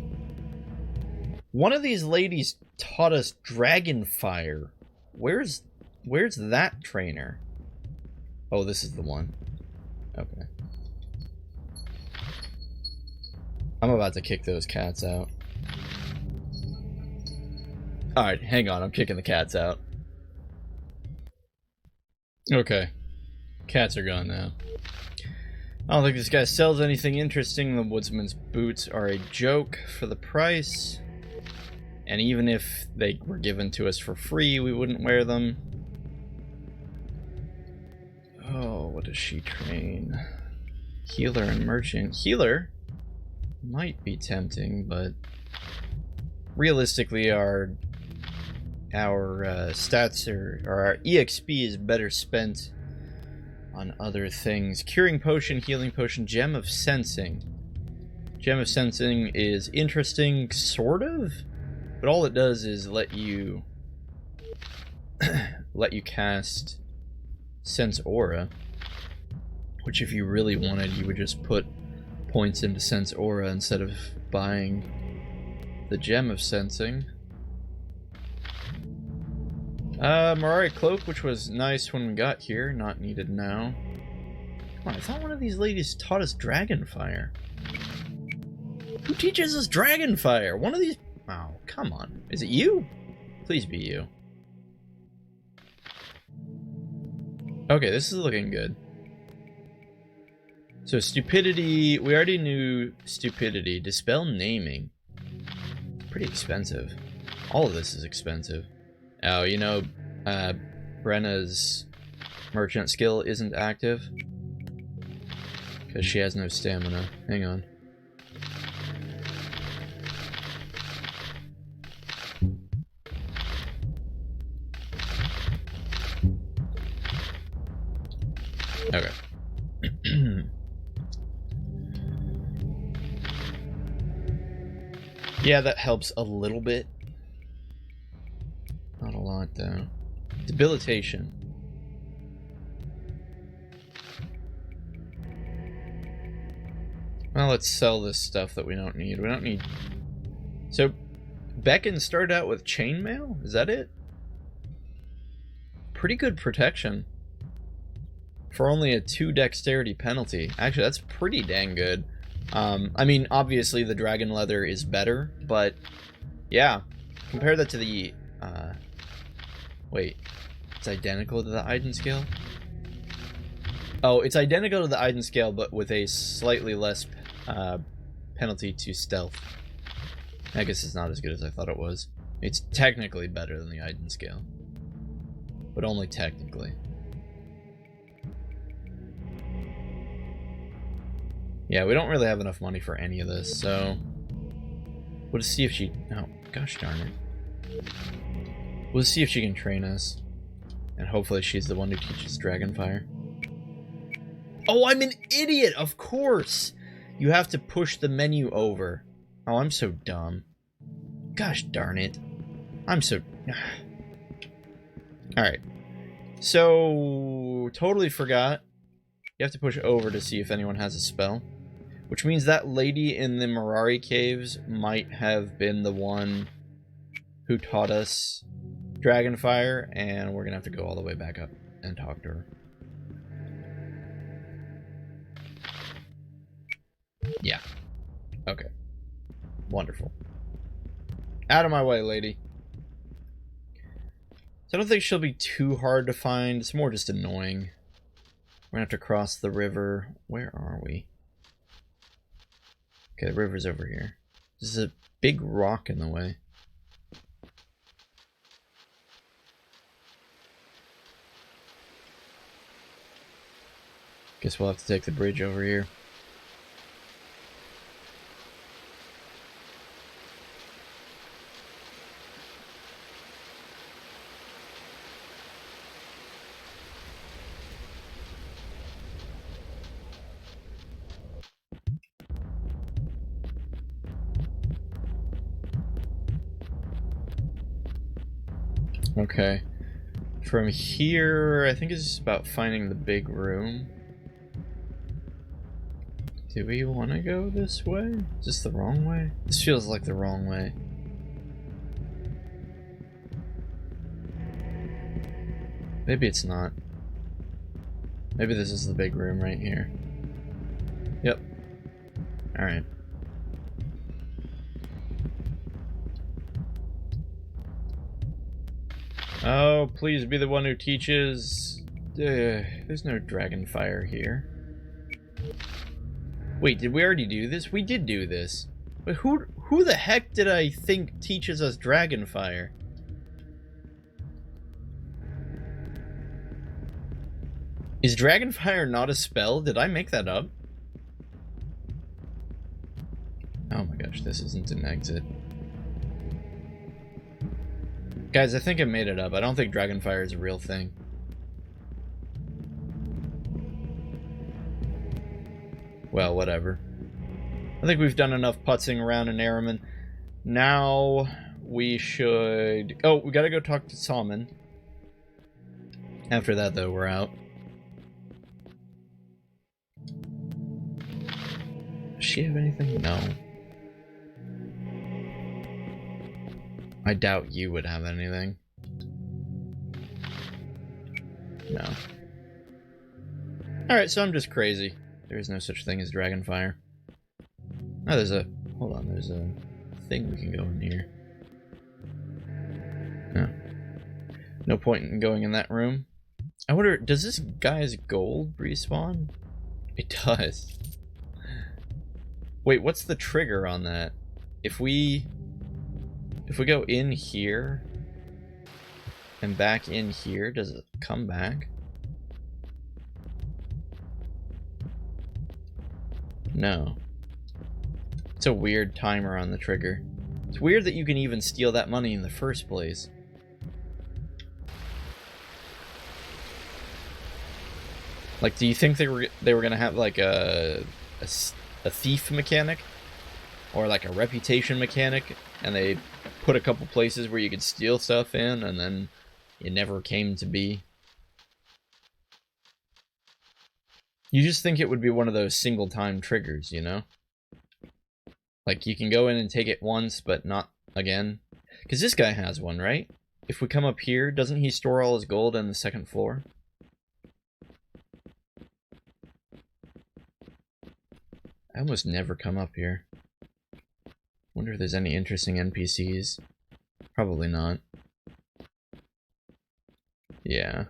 One of these ladies taught us dragon fire. Where's that trainer? Oh, this is the one. Okay. I'm about to kick those cats out. Alright, hang on, I'm kicking the cats out. Okay. Cats are gone now. I don't think this guy sells anything interesting. The woodsman's boots are a joke for the price. And even if they were given to us for free, we wouldn't wear them. Oh, what does she train? Healer and merchant. Healer might be tempting, but realistically our stats or our EXP is better spent on other things. Curing potion, healing potion, gem of sensing. Gem of sensing is interesting, sort of, but all it does is let you cast sense aura, which if you really wanted, you would just put points into sense aura instead of buying the gem of sensing. Mirari cloak, which was nice when we got here, not needed now. Come on, I thought one of these ladies taught us dragon fire. Who teaches us dragon fire? One of these... Oh, come on. Is it you? Please be you. Okay, this is looking good. So stupidity, we already knew stupidity. Dispel naming. Pretty expensive. All of this is expensive. Oh, you know, Brenna's merchant skill isn't active because she has no stamina. Hang on. Okay. Yeah, that helps a little bit. Not a lot, though. Debilitation. Well, let's sell this stuff that we don't need. We don't need... So, Beckon started out with chainmail? Is that it? Pretty good protection. For only a 2 dexterity penalty. Actually, that's pretty dang good. I mean, obviously the dragon leather is better, but... Yeah. Compare that to the... Wait. It's identical to the Aidyn scale? Oh, it's identical to the Aidyn scale, but with a slightly less penalty to stealth. I guess it's not as good as I thought it was. It's technically better than the Aidyn scale. But only technically. Yeah, we don't really have enough money for any of this, so... We'll just see if she... Oh, gosh darn it. We'll see if she can train us. And hopefully she's the one who teaches Dragonfire. Oh, I'm an idiot! Of course! You have to push the menu over. Oh, I'm so dumb. Gosh darn it. I'm so... Alright. So... Totally forgot. You have to push over to see if anyone has a spell. Which means that lady in the Mirari Caves might have been the one who taught us Dragonfire, and we're gonna have to go all the way back up and talk to her. Yeah. Okay. Wonderful. Out of my way, lady. So I don't think she'll be too hard to find. It's more just annoying. We're gonna have to cross the river. Where are we? Okay, the river's over here. There's a big rock in the way. Guess we'll have to take the bridge over here. Okay. From here, I think it's just about finding the big room. Do we want to go this way? Is this the wrong way? This feels like the wrong way. Maybe it's not. Maybe this is the big room right here. Yep. Alright. Oh, please be the one who teaches. There's no Dragonfire here. Wait, did we already do this? We did do this. But who the heck did I think teaches us Dragonfire? Is Dragonfire not a spell? Did I make that up? Oh my gosh, this isn't an exit. Guys, I think I made it up. I don't think Dragonfire is a real thing. Well, whatever. I think we've done enough putzing around in Araman. Now we should... Oh, we gotta go talk to Salmon. After that, though, we're out. Does she have anything? No. I doubt you would have anything. No. Alright, so I'm just crazy. There is no such thing as Dragonfire. Oh, there's a... Hold on, there's a thing we can go in here. No. No point in going in that room. I wonder, does this guy's gold respawn? It does. Wait, what's the trigger on that? If we go in here and back in here, does it come back? No. It's a weird timer on the trigger. It's weird that you can even steal that money in the first place. Like, do you think they were gonna have like a thief mechanic? Or like a reputation mechanic, and they put a couple places where you could steal stuff in, and then it never came to be? You just think it would be one of those single time triggers, you know? Like, you can go in and take it once, but not again. Because this guy has one, right? If we come up here, doesn't he store all his gold on the second floor? I almost never come up here. Wonder if there's any interesting NPCs. Probably not. Yeah.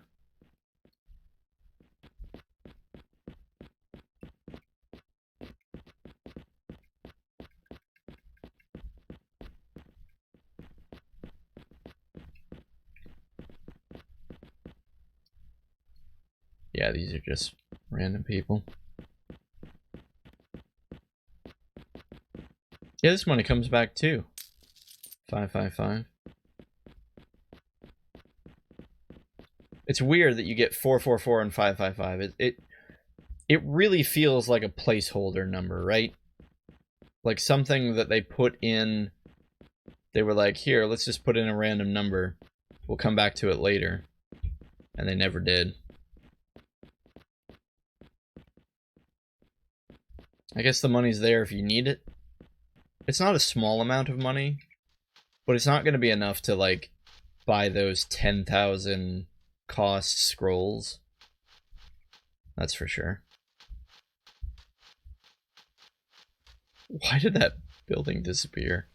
Yeah, these are just random people. Yeah, this money comes back too. 555. It's weird that you get 444 and 555. It really feels like a placeholder number, right? Like something that they put in. They were like, here, let's just put in a random number. We'll come back to it later. And they never did. I guess the money's there if you need it. It's not a small amount of money, but it's not going to be enough to, like, buy those 10,000 cost scrolls. That's for sure. Why did that building disappear?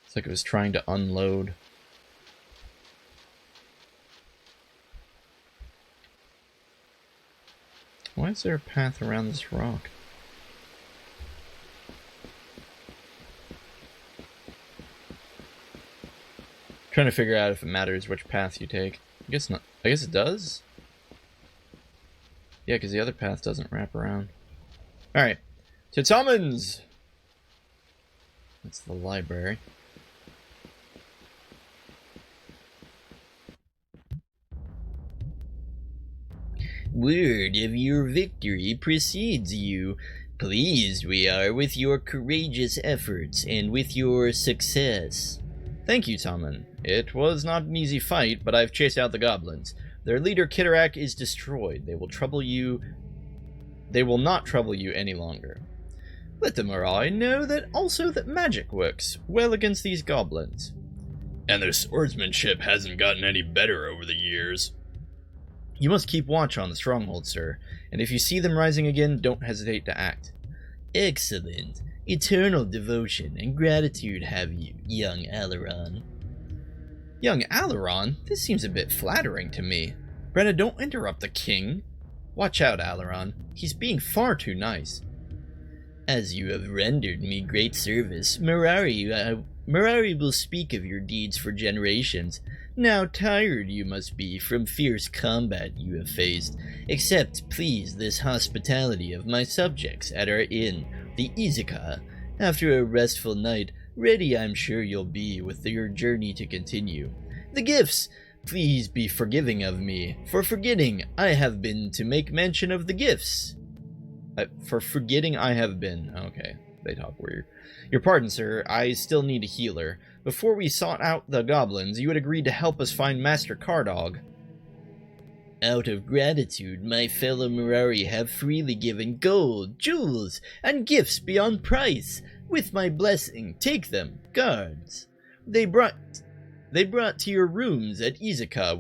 It's like it was trying to unload. Why is there a path around this rock? Trying to figure out if it matters which path you take. I guess not. I guess it does? Yeah, because the other path doesn't wrap around. Alright. To Tommins! That's the library. Word of your victory precedes you. Pleased we are with your courageous efforts and with your success. Thank you, Tommen. It was not an easy fight, but I've chased out the goblins. Their leader, Kitterak, is destroyed. They will not trouble you any longer. Let the Mirai know that also that magic works well against these goblins. And their swordsmanship hasn't gotten any better over the years. You must keep watch on the stronghold, sir, and if you see them rising again, don't hesitate to act. Excellent. Eternal devotion and gratitude have you, young Alaron. Young Alaron? This seems a bit flattering to me. Brenna, don't interrupt the king. Watch out, Alaron. He's being far too nice. As you have rendered me great service, Mirari will speak of your deeds for generations. Now tired you must be from fierce combat you have faced. Accept, please, this hospitality of my subjects at our inn, the Izaka. After a restful night, ready I'm sure you'll be with your journey to continue. The gifts! Please be forgiving of me, for forgetting I have been to make mention of the gifts. For forgetting I have been. Okay, they talk weird. Your pardon, sir, I still need a healer. Before we sought out the goblins, you had agreed to help us find Master Cardog. Out of gratitude, my fellow Mirari have freely given gold, jewels, and gifts beyond price. With my blessing, take them, guards. They brought to your rooms at Izaka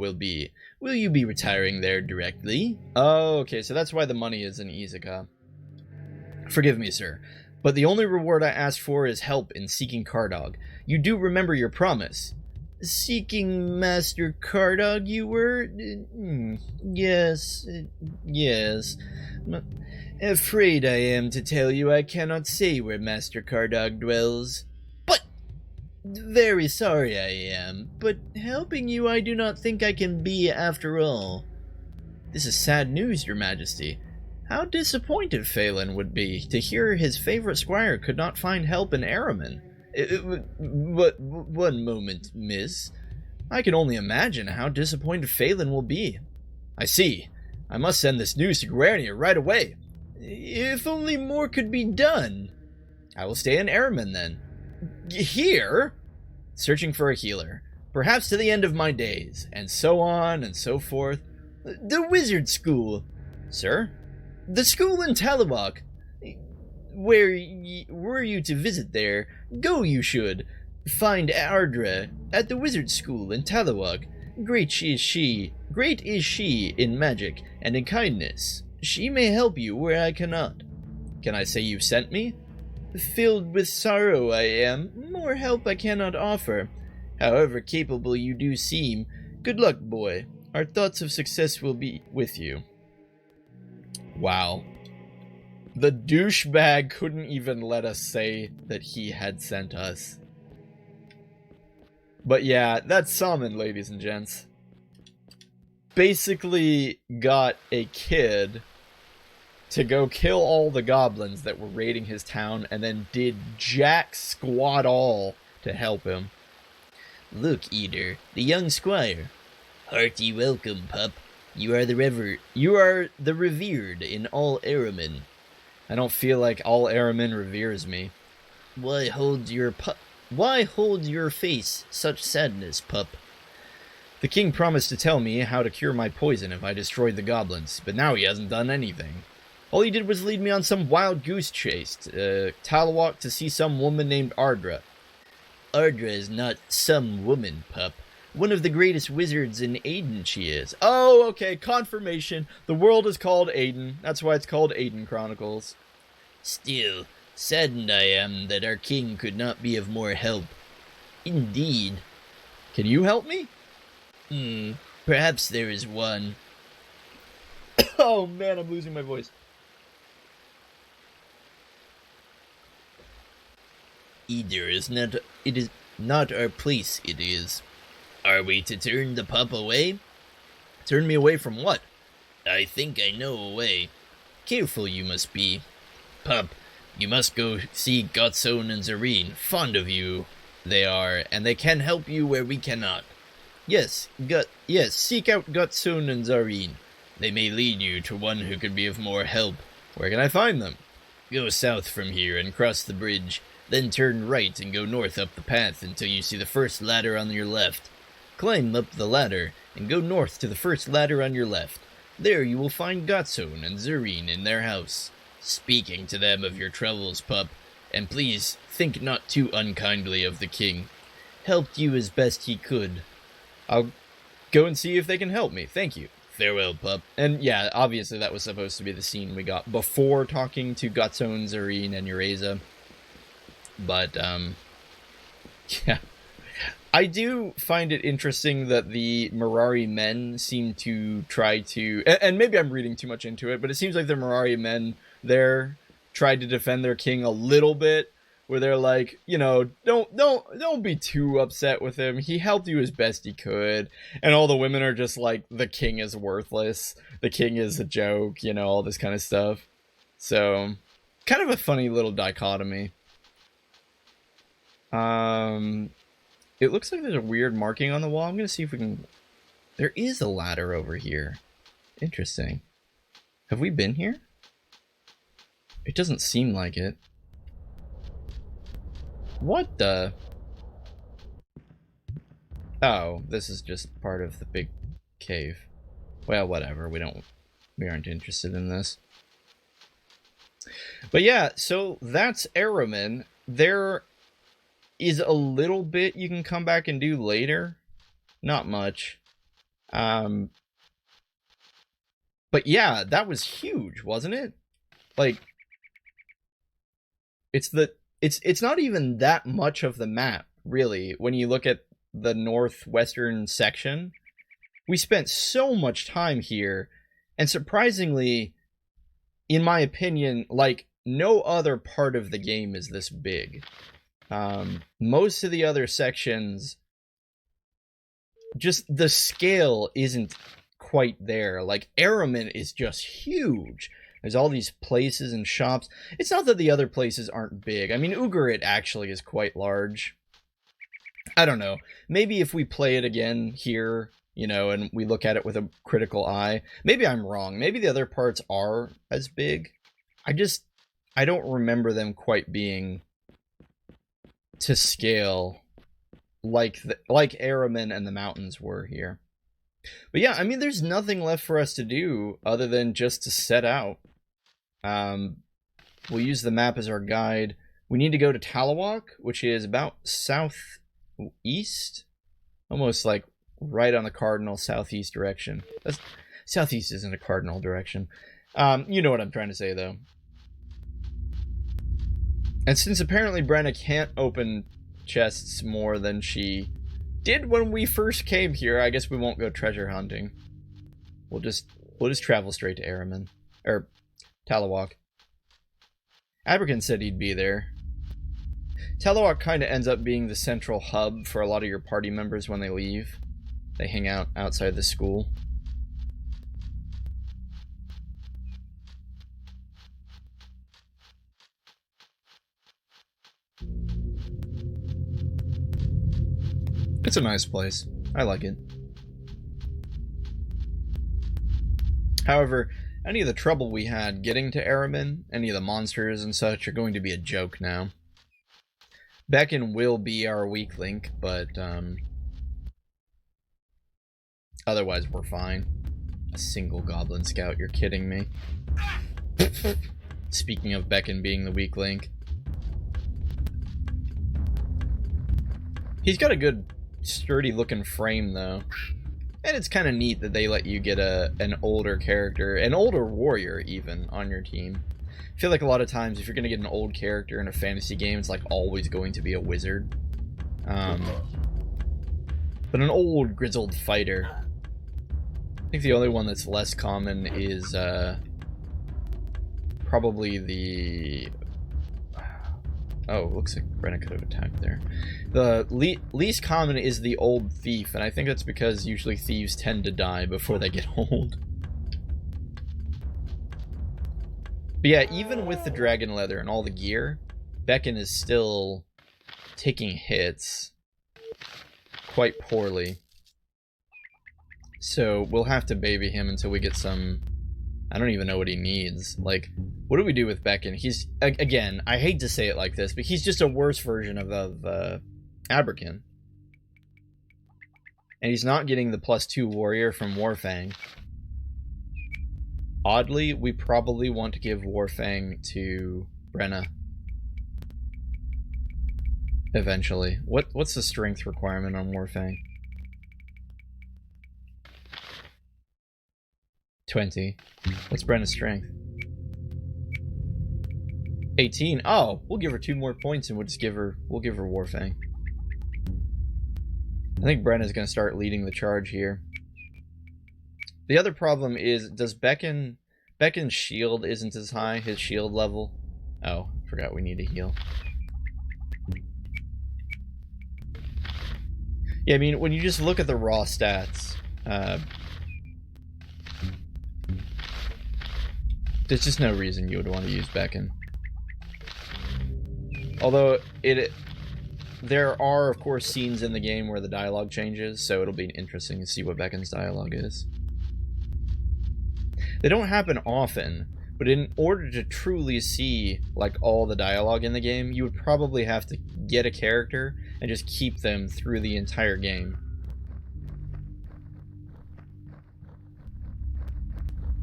Will you be retiring there directly? Oh, okay, so that's why the money is in Izaka. Forgive me, sir, but the only reward I asked for is help in seeking Cardog. You do remember your promise. Seeking Master Cardog you were? Yes. Afraid I am to tell you I cannot say where Master Cardog dwells. But very sorry I am, but helping you I do not think I can be after all. This is sad news, your majesty. How disappointed Phelan would be to hear his favorite squire could not find help in Araman. One moment, miss. I can only imagine how disappointed Phelan will be. I see. I must send this news to Guernia right away. If only more could be done. I will stay in Araman then. Here? Searching for a healer. Perhaps to the end of my days. And so on and so forth. The wizard school. Sir? The school in Talawak. Were you to visit there, go you should. Find Ardra at the wizard school in Talawak. Great is she in magic and in kindness. She may help you where I cannot. Can I say you sent me? Filled with sorrow I am, more help I cannot offer. However capable you do seem, good luck, boy. Our thoughts of success will be with you. Wow. The douchebag couldn't even let us say that he had sent us. But yeah, that's Salmon, ladies and gents. Basically got a kid to go kill all the goblins that were raiding his town and then did jack squat all to help him. Look, Eater, the young squire. Hearty welcome, pup. You are the revered in all Araman. I don't feel like all Araman reveres me. Why hold your face such sadness, pup? The king promised to tell me how to cure my poison if I destroyed the goblins, but now he hasn't done anything. All he did was lead me on some wild goose chase to Talawalk to see some woman named Ardra. Ardra is not some woman, pup. One of the greatest wizards in Aidyn she is. Oh, okay, confirmation. The world is called Aidyn. That's why it's called Aidyn Chronicles. Still, saddened I am that our king could not be of more help. Indeed. Can you help me? Perhaps there is one. Oh man, I'm losing my voice. It is not our place, it is. Are we to turn the pup away? Turn me away from what? I think I know a way. Careful you must be. Pup, you must go see Gotson and Zareen. Fond of you they are, and they can help you where we cannot. Yes, seek out Gotson and Zareen. They may lead you to one who could be of more help. Where can I find them? Go south from here and cross the bridge, then turn right and go north up the path until you see the first ladder on your left. Climb up the ladder and go north to the first ladder on your left. There you will find Gotson and Zareen in their house, speaking to them of your troubles, pup, and please think not too unkindly of the king. Helped you as best he could. I'll go and see if they can help me. Thank you. Farewell, pup. And yeah, obviously that was supposed to be the scene we got before talking to Gotson, Zareen, and Ureza. But, yeah. I do find it interesting that the Mirari men seem to try to, and maybe I'm reading too much into it, but it seems like the Mirari men there tried to defend their king a little bit, where they're like, you know, don't be too upset with him. He helped you as best he could. And all the women are just like, the king is worthless. The king is a joke, you know, all this kind of stuff. So, kind of a funny little dichotomy. It looks like there's a weird marking on the wall. I'm going to see if we can... There is a ladder over here. Interesting. Have we been here? It doesn't seem like it. What the... Oh, this is just part of the big cave. Well, whatever. We aren't interested in this. But yeah, so that's Araman. There is a little bit you can come back and do later. Not much. But yeah, that was huge, wasn't it? Like, it's not even that much of the map, really, when you look at the northwestern section. We spent so much time here, and surprisingly, in my opinion, like, no other part of the game is this big. Most of the other sections, just the scale isn't quite there. Like, Araman is just huge. There's all these places and shops. It's not that the other places aren't big. I mean, Ugarit actually is quite large. I don't know. Maybe if we play it again here, you know, and we look at it with a critical eye, maybe I'm wrong. Maybe the other parts are as big. I don't remember them quite being to scale like Araman and the mountains were here. But yeah, I mean, there's nothing left for us to do other than just to set out. We'll use the map as our guide. We need to go to Talawalk, which is about southeast, almost like right on the cardinal southeast direction. Southeast isn't a cardinal direction. You know what I'm trying to say, though. And since apparently Brenna can't open chests more than she did when we first came here, I guess we won't go treasure hunting. We'll just travel straight to Araman. Or Talawalk. Aberkan said he'd be there. Talawalk kind of ends up being the central hub for a lot of your party members when they leave. They hang out outside the school. It's a nice place. I like it. However, any of the trouble we had getting to Araman, any of the monsters and such, are going to be a joke now. Beacon will be our weak link, but otherwise we're fine. A single goblin scout, you're kidding me. Speaking of Beckon being the weak link. He's got a good, sturdy looking frame though. And it's kind of neat that they let you get an older character, an older warrior even, on your team. I feel like a lot of times if you're going to get an old character in a fantasy game, it's like always going to be a wizard. But an old, grizzled fighter. I think the only one that's less common is probably the... Oh, looks like Brenna could have attacked there. The least common is the old thief, and I think that's because usually thieves tend to die before they get old. But yeah, even with the dragon leather and all the gear, Beckon is still taking hits quite poorly. So we'll have to baby him until we get some... I don't even know what he needs. Like, what do we do with Beckon? He's, again, I hate to say it like this, but he's just a worse version of Abrakin. And he's not getting the +2 warrior from Warfang. Oddly, we probably want to give Warfang to Brenna. Eventually. What's the strength requirement on Warfang? 20. What's Brenna's strength? 18. Oh, we'll give her 2 more points and we'll give her Warfang. I think Brenna's gonna start leading the charge here. The other problem is, does Beckon's shield isn't as high, his shield level? Oh, forgot we need to heal. Yeah, I mean, when you just look at the raw stats, there's just no reason you would want to use Beckon. Although, there are, of course, scenes in the game where the dialogue changes, so it'll be interesting to see what Beckon's dialogue is. They don't happen often, but in order to truly see, like, all the dialogue in the game, you would probably have to get a character and just keep them through the entire game.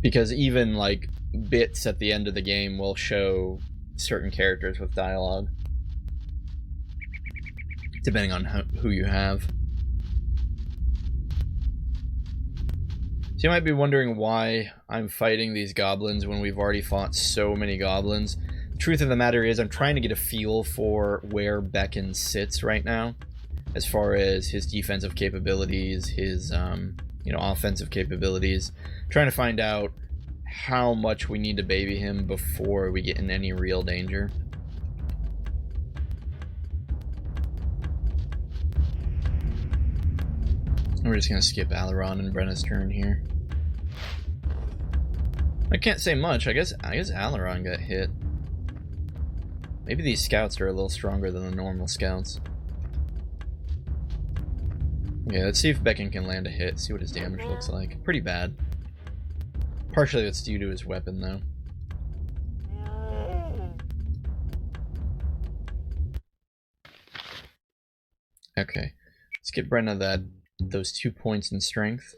Because even, like, bits at the end of the game will show certain characters with dialogue. Depending on who you have. So you might be wondering why I'm fighting these goblins when we've already fought so many goblins. The truth of the matter is I'm trying to get a feel for where Beckon sits right now. As far as his defensive capabilities, his offensive capabilities. Trying to find out how much we need to baby him before we get in any real danger. We're just gonna skip Alaron and Brenna's turn here. I can't say much. I guess Alaron got hit. Maybe these scouts are a little stronger than the normal scouts. Okay, let's see if Beckon can land a hit. See what his damage looks like. Pretty bad. Partially that's due to his weapon, though. Okay, let's get Brenna those 2 points in strength.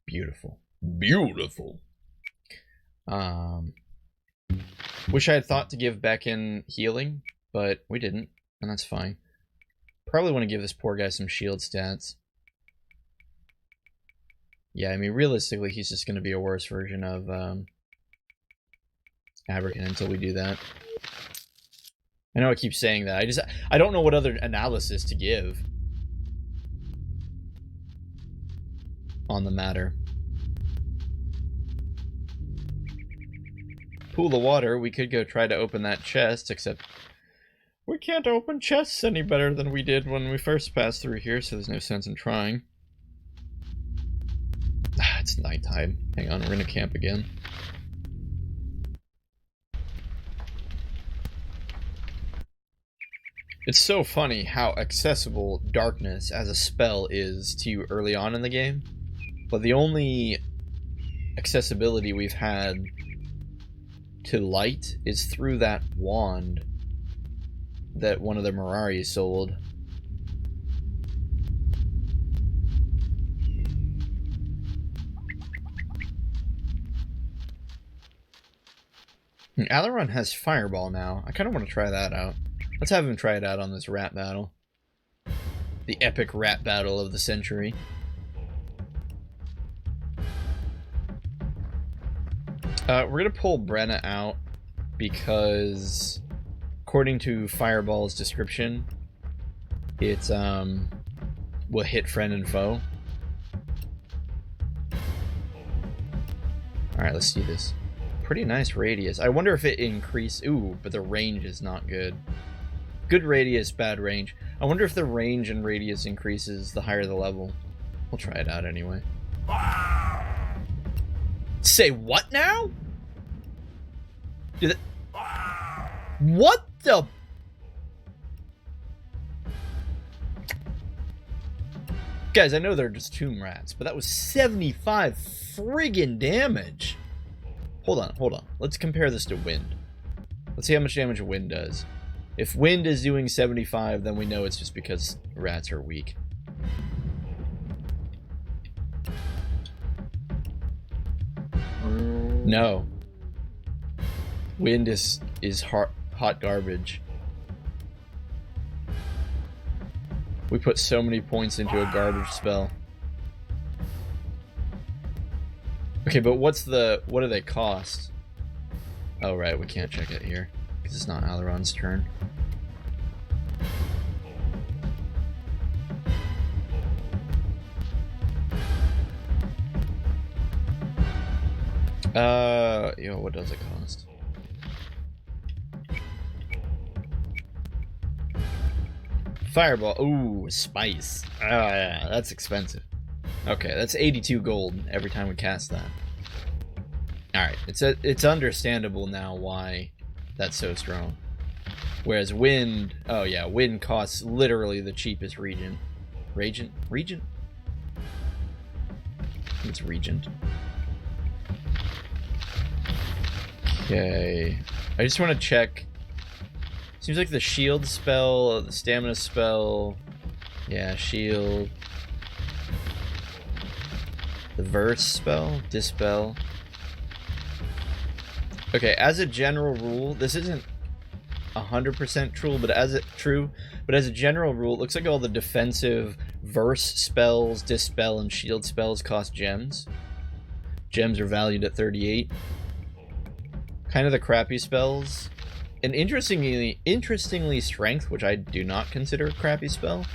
Beautiful. Beautiful. Wish I had thought to give Beckon healing, but we didn't, and that's fine. Probably want to give this poor guy some shield stats. Yeah, I mean, realistically, he's just going to be a worse version of Abrakin until we do that. I know I keep saying that. I don't know what other analysis to give on the matter. Pool of water, we could go try to open that chest, except we can't open chests any better than we did when we first passed through here, so there's no sense in trying. It's nighttime. Hang on, we're gonna camp again. It's so funny how accessible darkness as a spell is to you early on in the game, but the only accessibility we've had to light is through that wand that one of the Mirari sold. Alaron has Fireball now. I kind of want to try that out. Let's have him try it out on this rat battle. The epic rat battle of the century. We're going to pull Brenna out because, according to Fireball's description, it's, will hit friend and foe. Alright, let's do this. Pretty nice radius. I wonder if it increased... Ooh, but the range is not good. Good radius, bad range. I wonder if the range and radius increases the higher the level. We'll try it out anyway. Say what now? Did it... What the... Guys, I know they're just tomb rats, but that was 75 friggin' damage. Hold on. Let's compare this to wind. Let's see how much damage wind does. If wind is doing 75, then we know it's just because rats are weak. No. Wind is hot garbage. We put so many points into a garbage spell. Okay, but what do they cost? Oh, right, we can't check it here because it's not Alaron's turn. Yo, what does it cost? Fireball. Ooh, spice. Yeah, that's expensive. Okay, that's 82 gold every time we cast that. Alright, it's understandable now why that's so strong. Whereas wind, oh yeah, wind costs literally the cheapest regent. Regent? It's regent. Okay. I just want to check. Seems like the shield spell, the stamina spell. Yeah, shield. The verse spell, dispel. Okay, as a general rule, this isn't 100% true, but as a general rule, it looks like all the defensive verse spells, dispel, and shield spells cost gems. Gems are valued at 38. Kind of the crappy spells. And interestingly, strength, which I do not consider a crappy spell,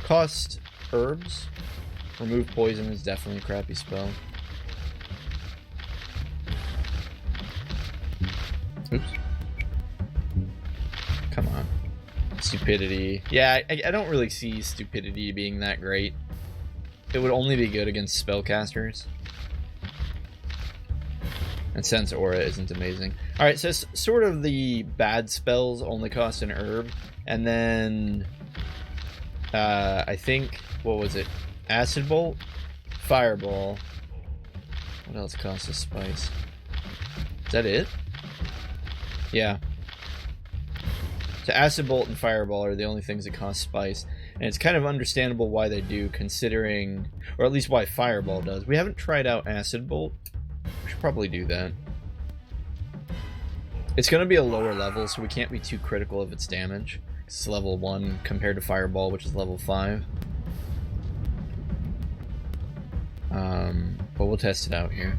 cost herbs. Remove poison is definitely a crappy spell. Oops. Come on. Stupidity. Yeah, I don't really see stupidity being that great. It would only be good against spellcasters. And Sense Aura isn't amazing. Alright, so sort of the bad spells only cost an herb. And then... I think... What was it? Acid Bolt? Fireball. What else costs a spice? Is that it? Yeah. So Acid Bolt and Fireball are the only things that cost spice. And it's kind of understandable why they do, considering... Or at least why Fireball does. We haven't tried out Acid Bolt. We should probably do that. It's going to be a lower level, so we can't be too critical of its damage. It's level 1 compared to Fireball, which is level 5. But we'll test it out here.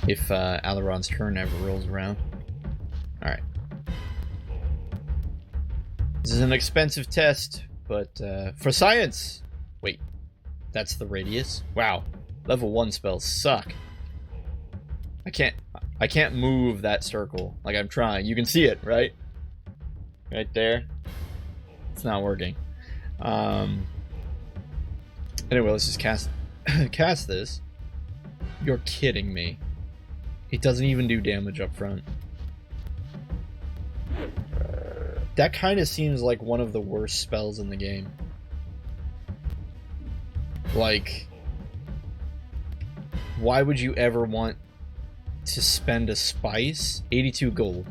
If Alaron's turn ever rolls around. Alright. This is an expensive test, but for science! Wait, that's the radius? Wow, level 1 spells suck. I can't move that circle. Like, I'm trying. You can see it, right? Right there. It's not working. Anyway, let's just cast this. You're kidding me. It doesn't even do damage up front. That kind of seems like one of the worst spells in the game. Like, why would you ever want to spend a spice? 82 gold.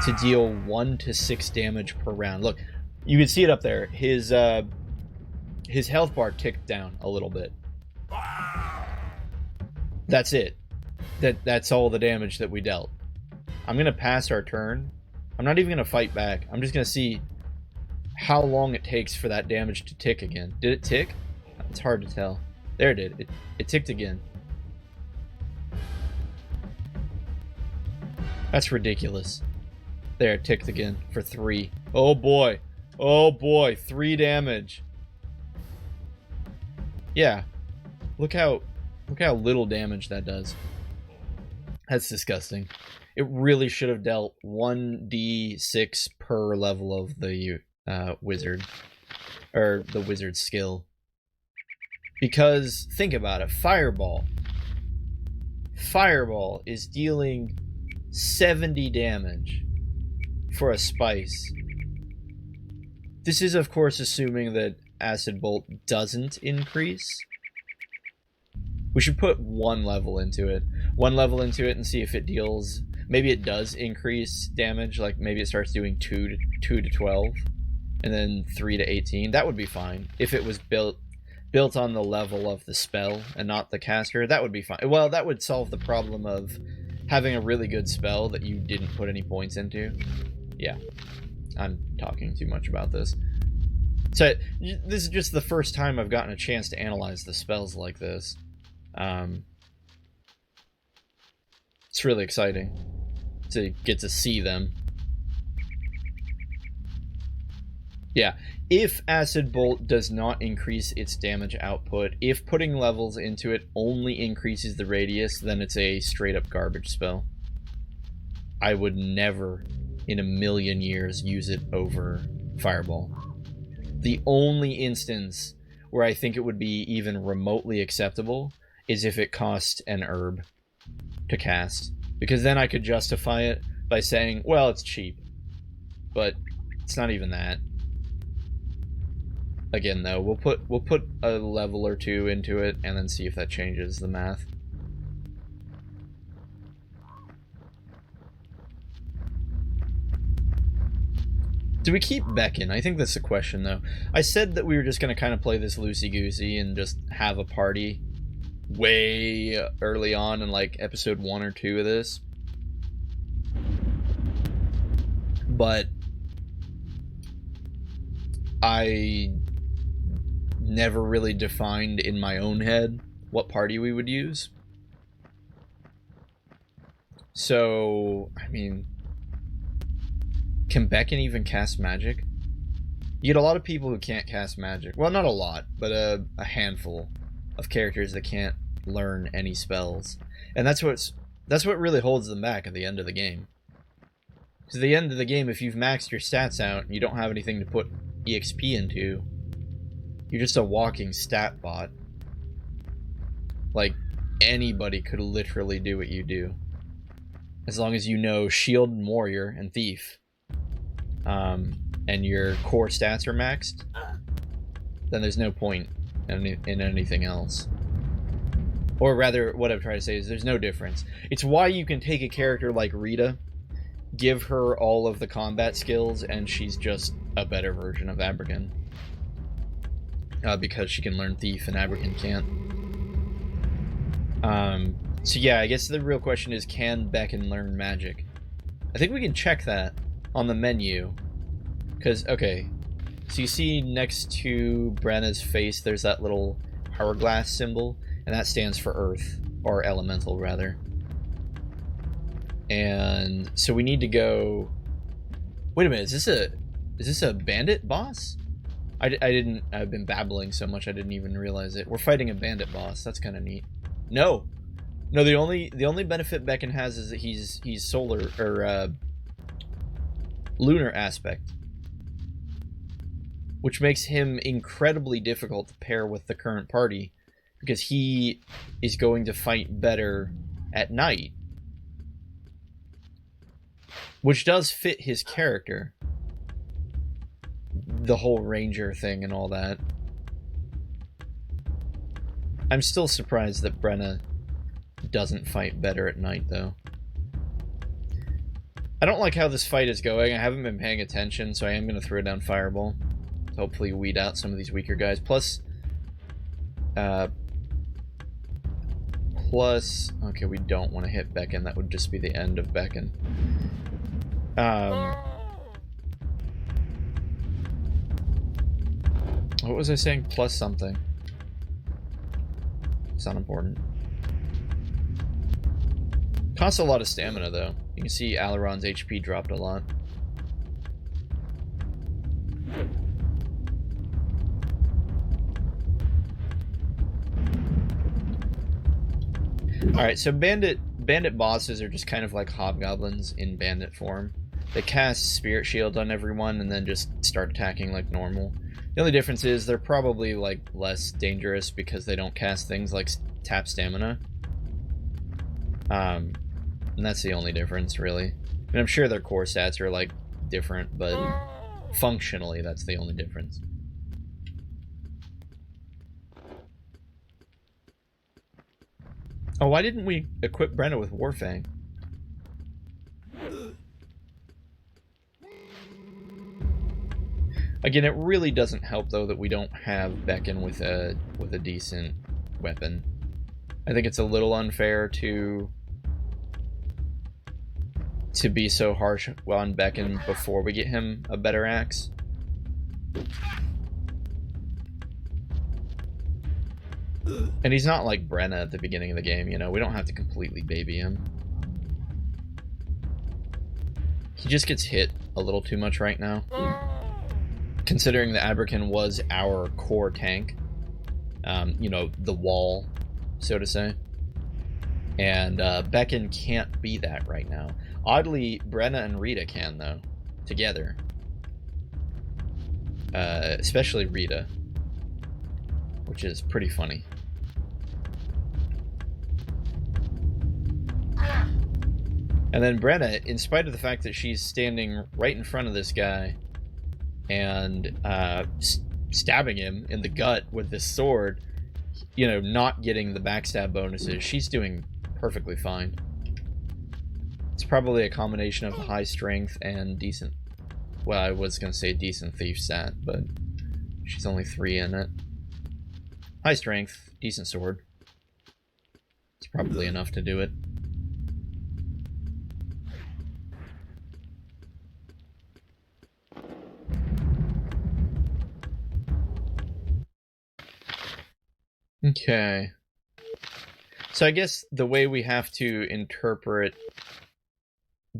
to deal 1 to 6 damage per round. Look, you can see it up there. His health bar ticked down a little bit. That's it. That's all the damage that we dealt. I'm gonna pass our turn. I'm not even gonna fight back. I'm just gonna see how long it takes for that damage to tick again. Did it tick? It's hard to tell. There it did. It ticked again. That's ridiculous. There, it ticked again for 3. Oh boy. Oh boy, 3 damage. Yeah. Look how little damage that does. That's disgusting. It really should have dealt 1d6 per level of the wizard. Or the wizard skill. Because, think about it, Fireball. Fireball is dealing 70 damage for a spice. This is, of course, assuming that Acid Bolt doesn't increase. We should put 1 level into it. 1 level into it and see if it deals... Maybe it does increase damage, like maybe it starts doing 2 to 12, and then 3 to 18. That would be fine. If it was built on the level of the spell and not the caster, that would be fine. Well, that would solve the problem of having a really good spell that you didn't put any points into. Yeah, I'm talking too much about this. So, this is just the first time I've gotten a chance to analyze the spells like this. It's really exciting to get to see them. Yeah, if Acid Bolt does not increase its damage output, if putting levels into it only increases the radius, then it's a straight up garbage spell. I would never in a million years use it over Fireball. The only instance where I think it would be even remotely acceptable is if it cost an herb to cast, because then I could justify it by saying, well, it's cheap, but it's not even that. Again, though, we'll put a level or 2 into it and then see if that changes the math. Do we keep Beckon? I think that's the question, though. I said that we were just going to kind of play this loosey-goosey and just have a party way early on in, like, episode 1 or 2 of this. But I never really defined in my own head what party we would use. So, I mean, can Beckon even cast magic? You get a lot of people who can't cast magic. Well, not a lot, but a handful of characters that can't learn any spells. And that's what really holds them back at the end of the game. Because at the end of the game, if you've maxed your stats out and you don't have anything to put EXP into, you're just a walking stat bot. Like, anybody could literally do what you do. As long as you know Shield and Warrior and Thief, and your core stats are maxed, then there's no point in anything else. Or rather, what I'm trying to say is there's no difference. It's why you can take a character like Rita, give her all of the combat skills, and she's just a better version of Abrakan. Because she can learn Thief and Abrakan can't. So yeah, I guess the real question is, can Beckon learn magic? I think we can check that on the menu. Because, okay, so you see next to Brenna's face, there's that little hourglass symbol, and that stands for Earth, or Elemental, rather. And so we need to go... Wait a minute, is this a bandit boss? I've been babbling so much I didn't even realize it. We're fighting a bandit boss. That's kind of neat. No, the only benefit Beckon has is that he's solar or lunar aspect, which makes him incredibly difficult to pair with the current party because he is going to fight better at night, which does fit his character. The whole ranger thing and all that. I'm still surprised that Brenna doesn't fight better at night, though. I don't like how this fight is going. I haven't been paying attention, so I am going to throw down Fireball. Hopefully weed out some of these weaker guys. Plus, okay, we don't want to hit Beacon. That would just be the end of Beacon. What was I saying? Plus something. It's not important. Costs a lot of stamina, though. You can see Alaron's HP dropped a lot. Alright, so bandit bosses are just kind of like hobgoblins in bandit form. They cast Spirit Shield on everyone and then just start attacking like normal. The only difference is they're probably like less dangerous because they don't cast things like tap stamina. And that's the only difference, really. I mean, I'm sure their core stats are like different, but functionally that's the only difference. Oh, why didn't we equip Brenna with Warfang? Again, it really doesn't help though that we don't have Beacon with a decent weapon. I think it's a little unfair to be so harsh on Beacon before we get him a better axe. And he's not like Brenna at the beginning of the game, you know, we don't have to completely baby him. He just gets hit a little too much right now. Considering the Abrakan was our core tank. You know, the wall, so to say. And Beacon can't be that right now. Oddly, Brenna and Rita can, though. Together. Especially Rita. Which is pretty funny. And then Brenna, in spite of the fact that she's standing right in front of this guy and stabbing him in the gut with this sword, you know, not getting the backstab bonuses, she's doing perfectly fine. It's probably a combination of high strength and decent, well, I was going to say decent thief stat, but she's only 3 in it. High strength, decent sword. It's probably enough to do it. Okay. So I guess the way we have to interpret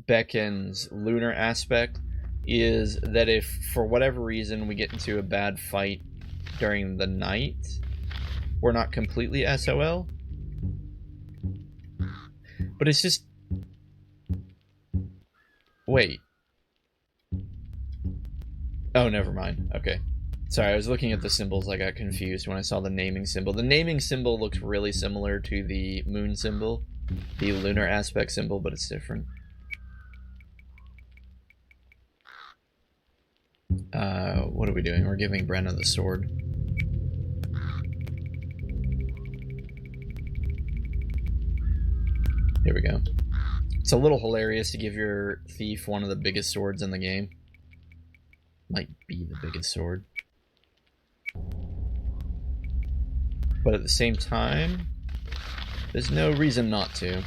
Beacon's lunar aspect is that if, for whatever reason, we get into a bad fight during the night, we're not completely SOL. But it's just... Wait. Oh, never mind. Okay. Sorry, I was looking at the symbols. I got confused when I saw the naming symbol. The naming symbol looks really similar to the moon symbol, the lunar aspect symbol, but it's different. What are we doing? We're giving Brenna the sword. Here we go. It's a little hilarious to give your thief one of the biggest swords in the game. Might be the biggest sword. But at the same time, there's no reason not to.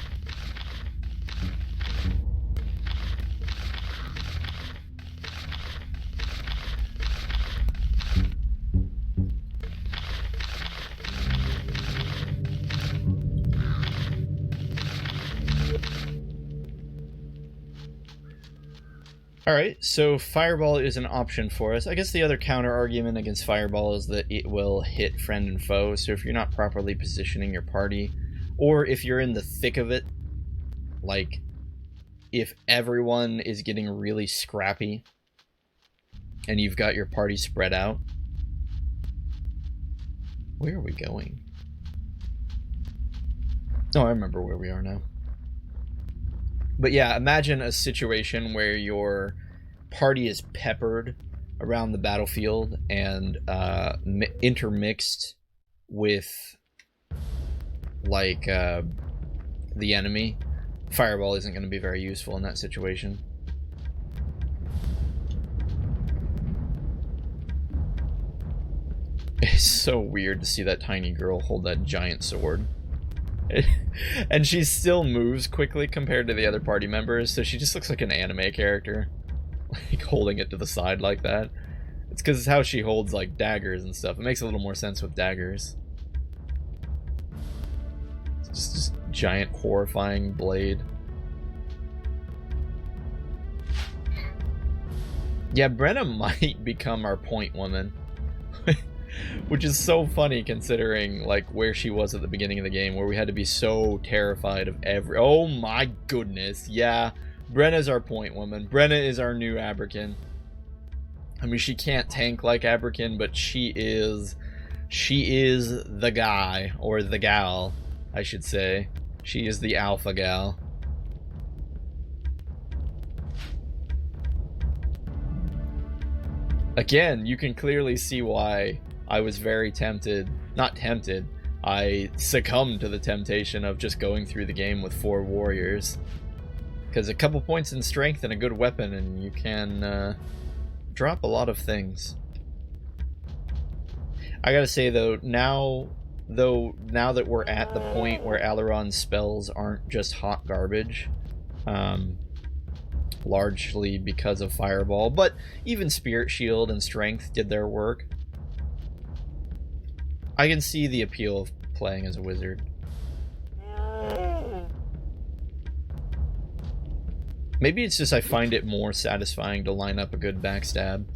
Alright, so Fireball is an option for us. I guess the other counter argument against Fireball is that it will hit friend and foe, so if you're not properly positioning your party, or if you're in the thick of it, like if everyone is getting really scrappy and you've got your party spread out. Where are we going? Oh, I remember where we are now. But yeah, imagine a situation where your party is peppered around the battlefield and intermixed with, like, the enemy. Fireball isn't going to be very useful in that situation. It's so weird to see that tiny girl hold that giant sword. And she still moves quickly compared to the other party members, so she just looks like an anime character. Like, holding it to the side like that. It's because it's how she holds, like, daggers and stuff. It makes a little more sense with daggers. It's just this giant, horrifying blade. Yeah, Brenna might become our point woman. Which is so funny considering, like, where she was at the beginning of the game, where we had to be so terrified of every... Oh my goodness, yeah. Brenna's our point woman. Brenna is our new Abrakin. I mean, she can't tank like Abrakin, but she is the guy, or the gal, I should say. She is the alpha gal. Again, you can clearly see why I was very tempted. Not tempted. I succumbed to the temptation of just going through the game with 4 warriors. Because a couple points in strength and a good weapon, and you can drop a lot of things. I gotta say though, now that we're at the point where Alaron's spells aren't just hot garbage, largely because of Fireball, but even Spirit Shield and Strength did their work. I can see the appeal of playing as a wizard. Maybe it's just I find it more satisfying to line up a good backstab.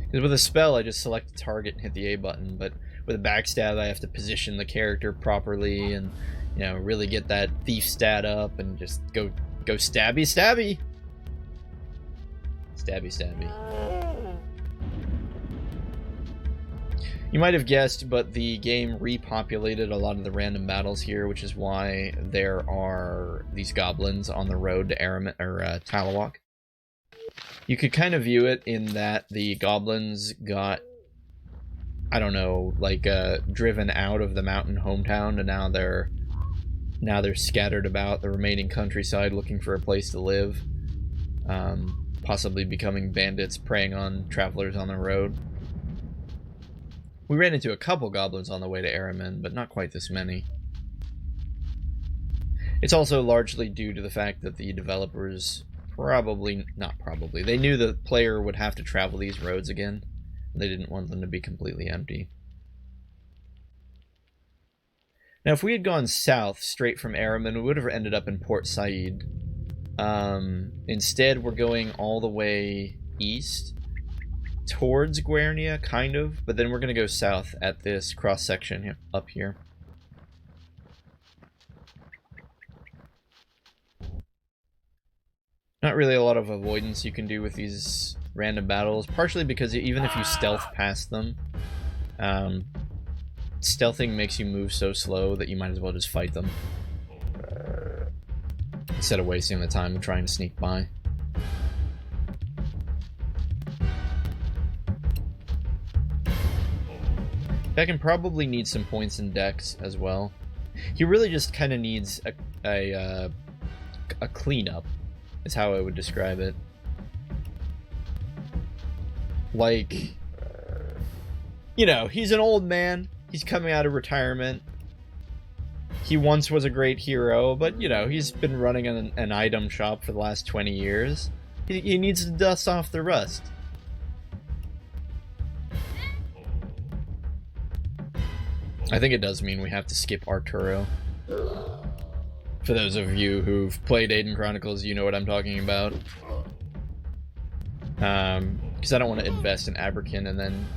Because with a spell, I just select the target and hit the A button, but with a backstab, I have to position the character properly and, you know, really get that thief stat up and just go stabby stabby. Stabby stabby. You might have guessed, but the game repopulated a lot of the random battles here, which is why there are these goblins on the road to Talawak. You could kind of view it in that the goblins got, I don't know, like driven out of the mountain hometown, and now they're scattered about the remaining countryside looking for a place to live, possibly becoming bandits preying on travelers on the road. We ran into a couple goblins on the way to Aramin, but not quite this many. It's also largely due to the fact that the developers they knew the player would have to travel these roads again. They didn't want them to be completely empty. Now, if we had gone south straight from Aramin, we would have ended up in Port Said. Instead, we're going all the way east towards Guernia, kind of, but then we're going to go south at this cross-section up here. Not really a lot of avoidance you can do with these random battles, partially because even if you stealth past them, stealthing makes you move so slow that you might as well just fight them instead of wasting the time trying to sneak by. Beckon probably needs some points in Dex as well. He really just kind of needs a cleanup, is how I would describe it. Like, you know, he's an old man. He's coming out of retirement. He once was a great hero, but, you know, he's been running an item shop for the last 20 years. He needs to dust off the rust. I think it does mean we have to skip Arturo. For those of you who've played Aidyn Chronicles, you know what I'm talking about. Because I don't want to invest in Abrakin and then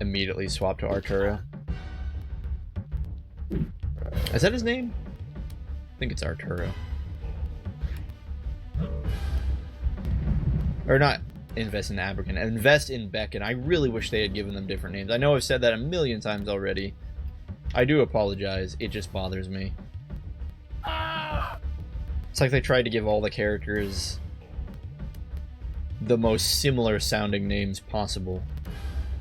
immediately swap to Arturo. Is that his name? I think it's Arturo. Or not invest in Abrakin, invest in Beckon. I really wish they had given them different names. I know I've said that a million times already. I do apologize, it just bothers me. It's like they tried to give all the characters the most similar sounding names possible.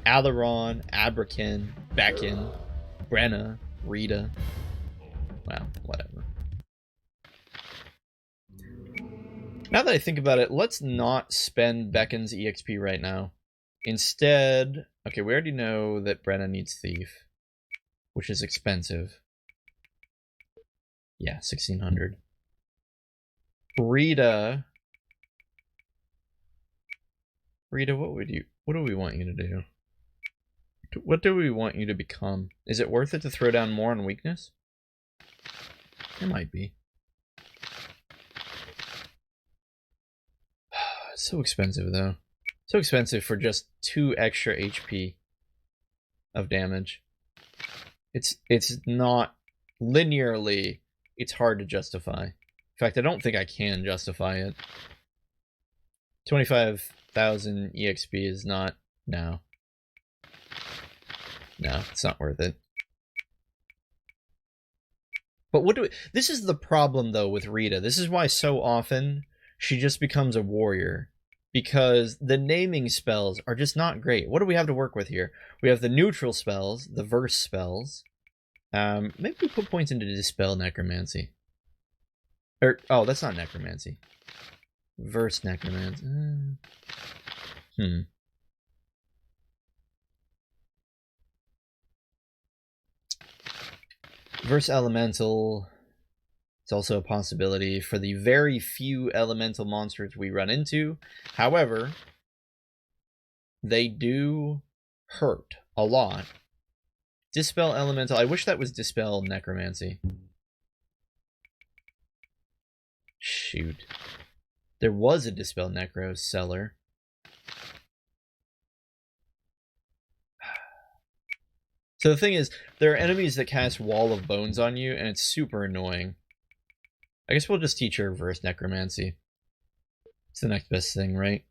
Alaron, Abrakin, Beckon, Brenna, Rita. Well, whatever. Now that I think about it, let's not spend Beckon's EXP right now. Instead, Okay, we already know that Brenna needs Thief, which is expensive. Yeah, 1600. Rita, what do we want you to do? What do we want you to become? Is it worth it to throw down more on weakness? It might be. It's so expensive, though. So expensive for just 2 extra HP of damage. It's not linearly. It's hard to justify. In fact, I don't think I can justify it. 25,000 EXP is not. No. No, it's not worth it. But what do we... This is the problem, though, with Rita. This is why so often she just becomes a warrior. Because the naming spells are just not great. What do we have to work with here? We have the neutral spells, the verse spells. Maybe we put points into Dispel Necromancy. Oh, that's not Necromancy. Verse Necromancy. Verse Elemental. It's also a possibility for the very few elemental monsters we run into. However, they do hurt a lot. Dispel Elemental. I wish that was Dispel Necromancy. Shoot. There was a Dispel Necro seller. So the thing is, there are enemies that cast Wall of Bones on you, and it's super annoying. I guess we'll just teach her Reverse Necromancy. It's the next best thing, right?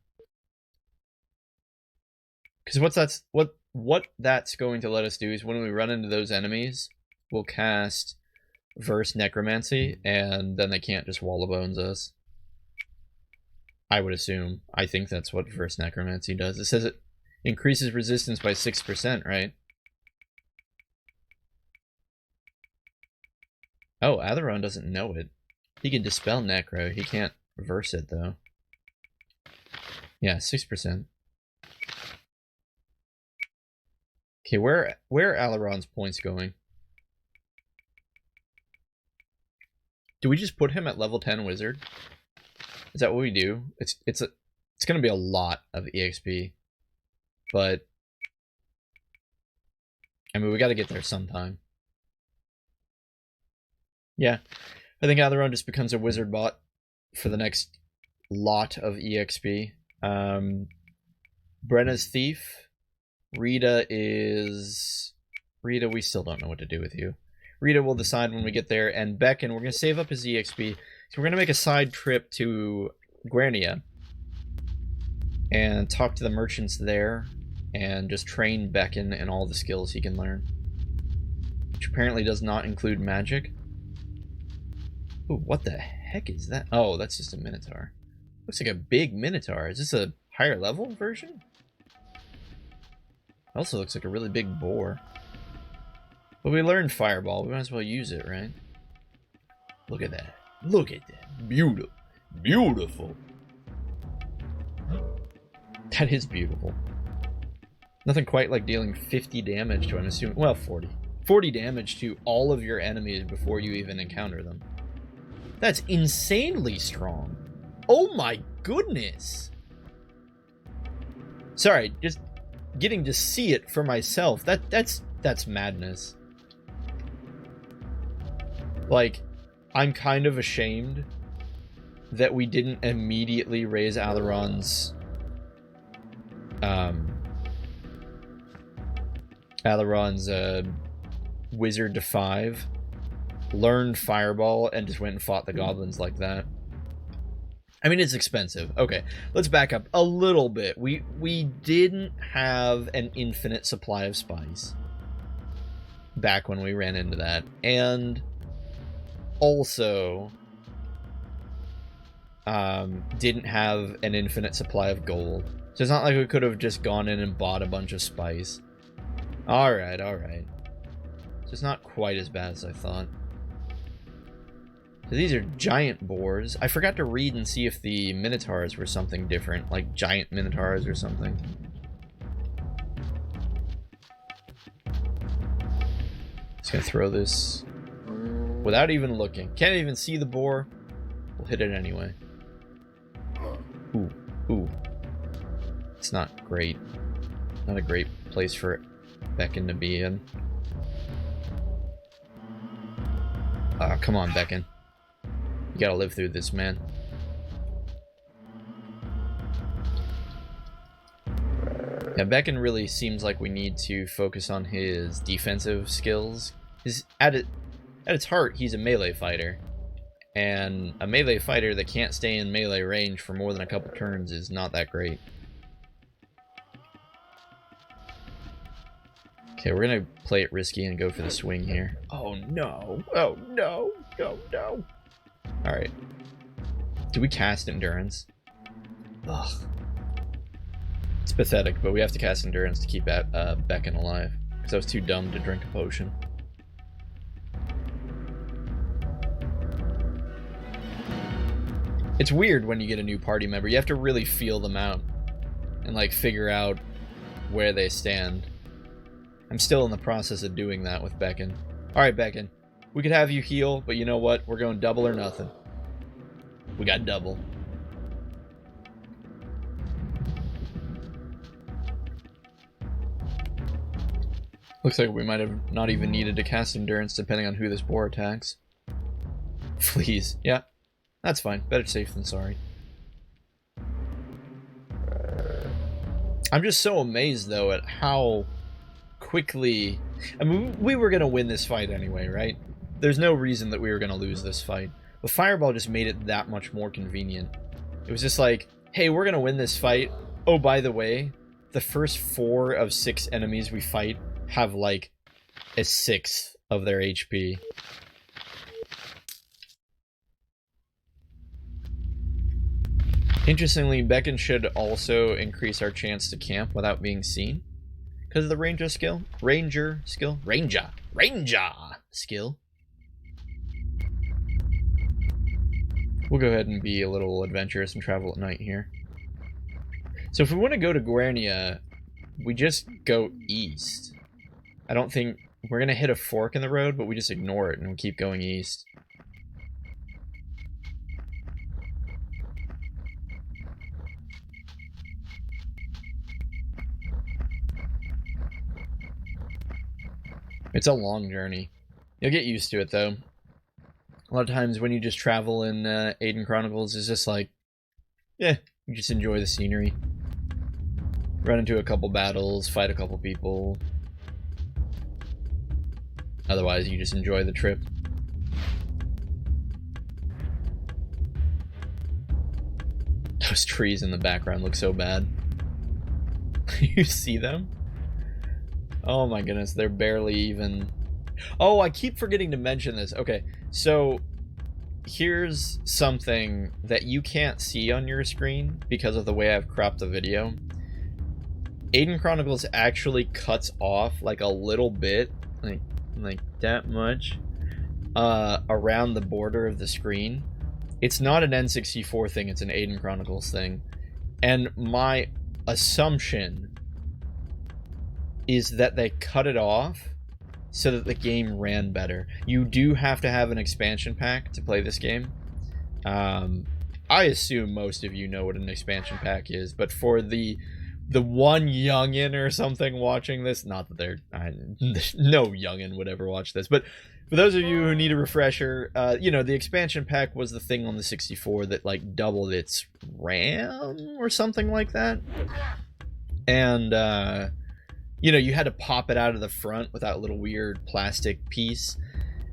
Because what that's going to let us do is when we run into those enemies, we'll cast Verse Necromancy, and then they can't just Wall of Bones us. I would assume. I think that's what Verse Necromancy does. It says it increases resistance by 6%, right? Oh, Alaron doesn't know it. He can Dispel Necro. He can't reverse it, though. Yeah, 6%. Okay, where are Alaron's points going? Do we just put him at level 10 wizard? Is that what we do? It's gonna be a lot of EXP. But I mean, we gotta get there sometime. Yeah, I think Alaron just becomes a wizard bot for the next lot of EXP. Brenna's Thief. Rita, we still don't know what to do with you. Rita will decide when we get there, and Beckon, we're going to save up his EXP. So we're going to make a side trip to Guernia and talk to the merchants there and just train Beckon in all the skills he can learn. Which apparently does not include magic. Ooh, what the heck is that? Oh, that's just a Minotaur. Looks like a big Minotaur. Is this a higher level version? Also looks like a really big boar. But we learned Fireball. We might as well use it, right? Look at that. Look at that. Beautiful. Beautiful. That is beautiful. Nothing quite like dealing 50 damage to, I'm assuming, well, 40. 40 damage to all of your enemies before you even encounter them. That's insanely strong. Oh my goodness. Sorry, just getting to see it for myself. That's madness. Like, I'm kind of ashamed that we didn't immediately raise Alaron's wizard to 5, learned Fireball, and just went and fought the goblins like that. I mean, it's expensive. Okay, let's back up a little bit. We didn't have an infinite supply of spice back when we ran into that, and also didn't have an infinite supply of gold. So it's not like we could have just gone in and bought a bunch of spice. Alright, alright. So it's not quite as bad as I thought. So these are giant boars. I forgot to read and see if the minotaurs were something different, like giant minotaurs or something. Just gonna throw this without even looking. Can't even see the boar. We'll hit it anyway. Ooh, ooh. It's not great. Not a great place for Beckon to be in. Come on, Beckon. You gotta live through this, man. Yeah, Beckon really seems like we need to focus on his defensive skills. At its heart, he's a melee fighter. And a melee fighter that can't stay in melee range for more than a couple turns is not that great. Okay, we're gonna play it risky and go for the swing here. Oh no! Oh no! No, no! Alright. Do we cast Endurance? Ugh. It's pathetic, but we have to cast Endurance to keep Beckon alive. Because I was too dumb to drink a potion. It's weird when you get a new party member. You have to really feel them out. And, like, figure out where they stand. I'm still in the process of doing that with Beckon. Alright, Beckon. We could have you heal, but you know what? We're going double or nothing. We got double. Looks like we might have not even needed to cast Endurance depending on who this boar attacks. Fleas. Yeah. That's fine. Better safe than sorry. I'm just so amazed, though, at how quickly... I mean, we were going to win this fight anyway, right? There's no reason that we were going to lose this fight. But Fireball just made it that much more convenient. It was just like, hey, we're going to win this fight. Oh, by the way, the first 4 of 6 enemies we fight have, like, a 1/6 of their HP. Interestingly, Beckon should also increase our chance to camp without being seen. Because of the Ranger skill. Ranger skill. Ranger skill. We'll go ahead and be a little adventurous and travel at night here. So if we want to go to Guernia, we just go east. I don't think... We're going to hit a fork in the road, but we just ignore it and we keep going east. It's a long journey. You'll get used to it, though. A lot of times when you just travel in Aidyn Chronicles, it's just like, yeah, you just enjoy the scenery. Run into a couple battles, fight a couple people. Otherwise, you just enjoy the trip. Those trees in the background look so bad. You see them? Oh my goodness, they're barely even... Oh, I keep forgetting to mention this. Okay, so here's something that you can't see on your screen because of the way I've cropped the video. Aidyn Chronicles actually cuts off like a little bit, like that much, around the border of the screen. It's not an N64 thing, it's an Aidyn Chronicles thing. And my assumption is that they cut it off so that the game ran better. You do have to have an expansion pack to play this game. I assume most of you know what an expansion pack is, but for the one youngin or something watching this, not that no youngin would ever watch this, but for those of you who need a refresher, you know, the expansion pack was the thing on the 64 that like doubled its RAM or something like that. And you know, you had to pop it out of the front with that little weird plastic piece.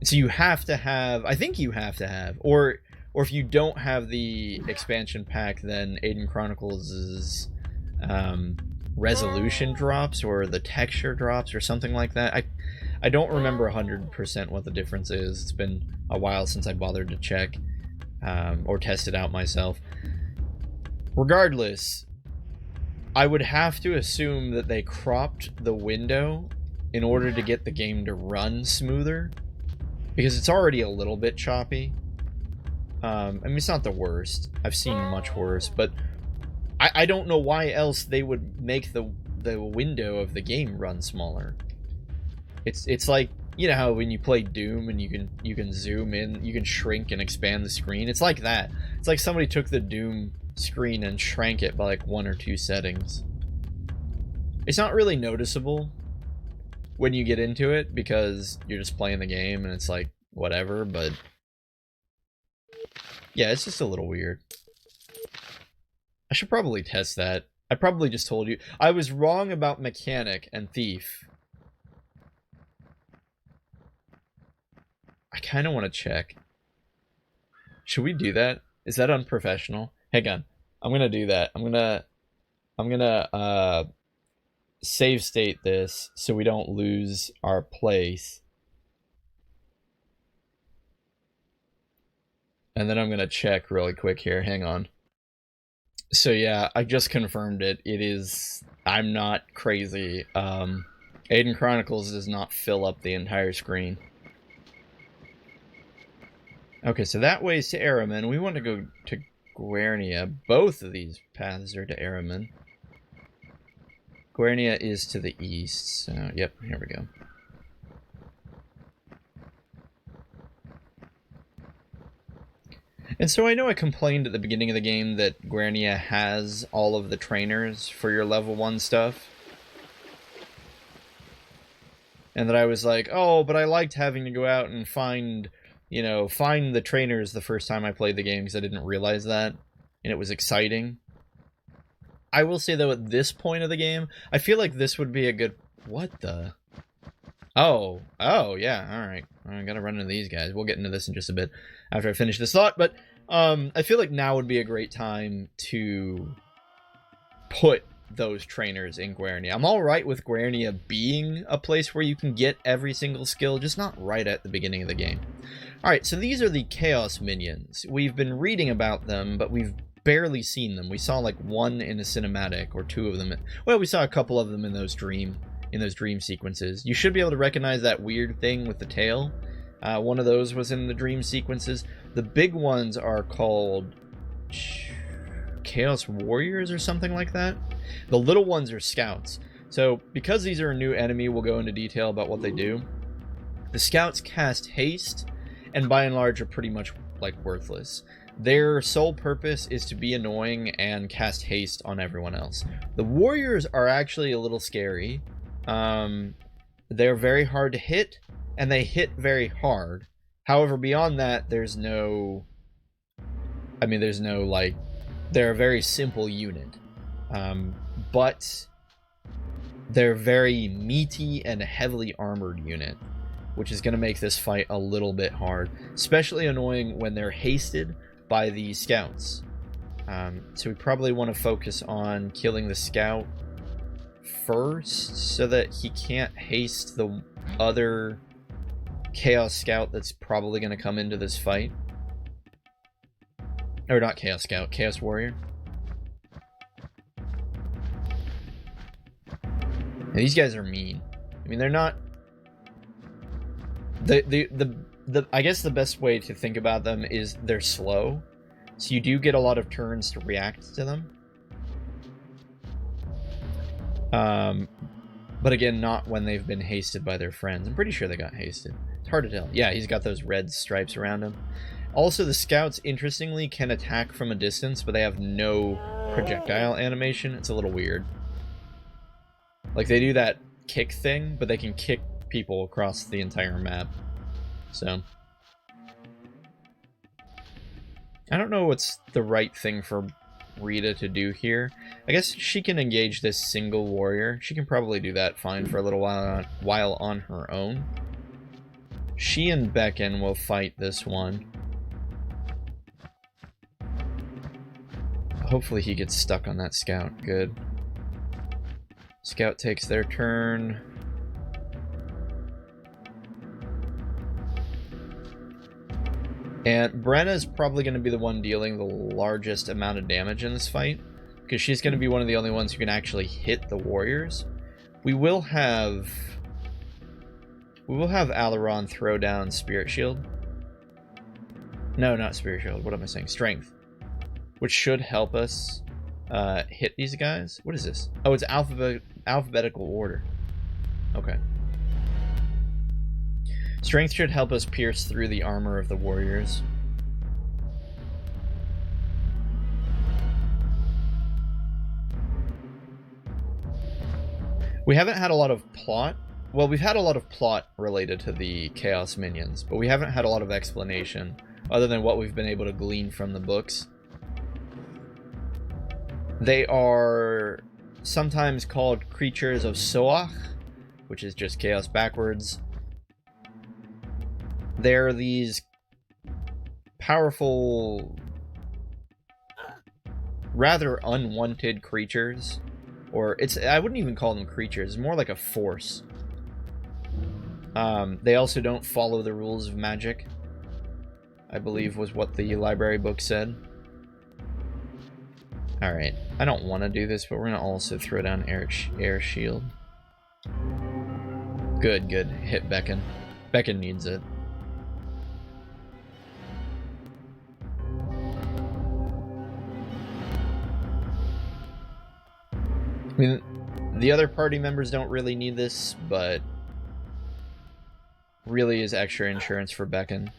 So you have to have, I think you have to have, or if you don't have the expansion pack, then Aidyn Chronicles' resolution drops, or the texture drops, or something like that. I don't remember 100% what the difference is. It's been a while since I bothered to check or test it out myself. Regardless, I would have to assume that they cropped the window in order to get the game to run smoother, because it's already a little bit choppy. I mean, it's not the worst. I've seen much worse, but I don't know why else they would make the window of the game run smaller. It's like You know how when you play Doom and you can zoom in, you can shrink and expand the screen? It's like that. It's like somebody took the Doom screen and shrank it by like 1 or 2 settings. It's not really noticeable when you get into it because you're just playing the game and it's like whatever, but yeah, it's just a little weird. I should probably test that. I probably just told you. I was wrong about mechanic and thief. I kind of want to check. Should we do that? Is that unprofessional? Hang on. I'm going to do that. I'm going to save state this so we don't lose our place. And then I'm going to check really quick here. Hang on. So yeah, I just confirmed it. It is... I'm not crazy. Aidyn Chronicles does not fill up the entire screen. Okay, so that way is to Araman. We want to go to Guernia. Both of these paths are to Araman. Guernia is to the east, so yep, here we go. And so I know I complained at the beginning of the game that Guernia has all of the trainers for your level 1 stuff. And that I was like, oh, but I liked having to go out and find... you know, find the trainers the first time I played the game because I didn't realize that, and it was exciting. I will say, though, at this point of the game, I feel like this would be a good... What the... Oh, yeah, alright. I gotta run into these guys. We'll get into this in just a bit after I finish this thought, but I feel like now would be a great time to put those trainers in Guernia. I'm alright with Guernia being a place where you can get every single skill, just not right at the beginning of the game. Alright, so these are the Chaos Minions. We've been reading about them, but we've barely seen them. We saw like one in a cinematic, or 2 of them. Well, we saw a couple of them in those dream sequences. You should be able to recognize that weird thing with the tail. One of those was in the dream sequences. The big ones are called Chaos Warriors or something like that. The little ones are scouts. So, because these are a new enemy, we'll go into detail about what they do. The scouts cast haste, and by and large are pretty much, like, worthless. Their sole purpose is to be annoying and cast haste on everyone else. The warriors are actually a little scary. They're very hard to hit, and they hit very hard. However, beyond that, there's no, like, they're a very simple unit. But they're very meaty and heavily armored unit, which is going to make this fight a little bit hard, especially annoying when they're hasted by the scouts. So we probably want to focus on killing the scout first so that he can't haste the other Chaos Scout that's probably going to come into this fight. Or not Chaos Scout, Chaos Warrior. And these guys are mean. I mean, they're not... I guess the best way to think about them is they're slow. So you do get a lot of turns to react to them. But again, not when they've been hasted by their friends. I'm pretty sure they got hasted. It's hard to tell. Yeah, he's got those red stripes around him. Also, the scouts, interestingly, can attack from a distance, but they have no projectile animation. It's a little weird. Like, they do that kick thing, but they can kick people across the entire map. So, I don't know what's the right thing for Rita to do here. I guess she can engage this single warrior. She can probably do that fine for a little while on her own. She and Becken will fight this one. Hopefully he gets stuck on that scout. Good. Scout takes their turn. And Brenna's probably going to be the one dealing the largest amount of damage in this fight, because she's going to be one of the only ones who can actually hit the warriors. We will have Alaron throw down Spirit Shield. No, not Spirit Shield. What am I saying? Strength. Which should help us hit these guys. What is this? Oh, it's alphabetical order. Okay. Strength should help us pierce through the armor of the warriors. We haven't had a lot of plot. Well, we've had a lot of plot related to the Chaos Minions, but we haven't had a lot of explanation other than what we've been able to glean from the books. They are sometimes called creatures of Soach, which is just chaos backwards. They're these powerful, rather unwanted creatures. Or I wouldn't even call them creatures, it's more like a force. They also don't follow the rules of magic, I believe was what the library book said. Alright, I don't want to do this, but we're going to also throw down air shield. Good, good. Hit Beckon. Beckon needs it. I mean, the other party members don't really need this, but really is extra insurance for Beckon.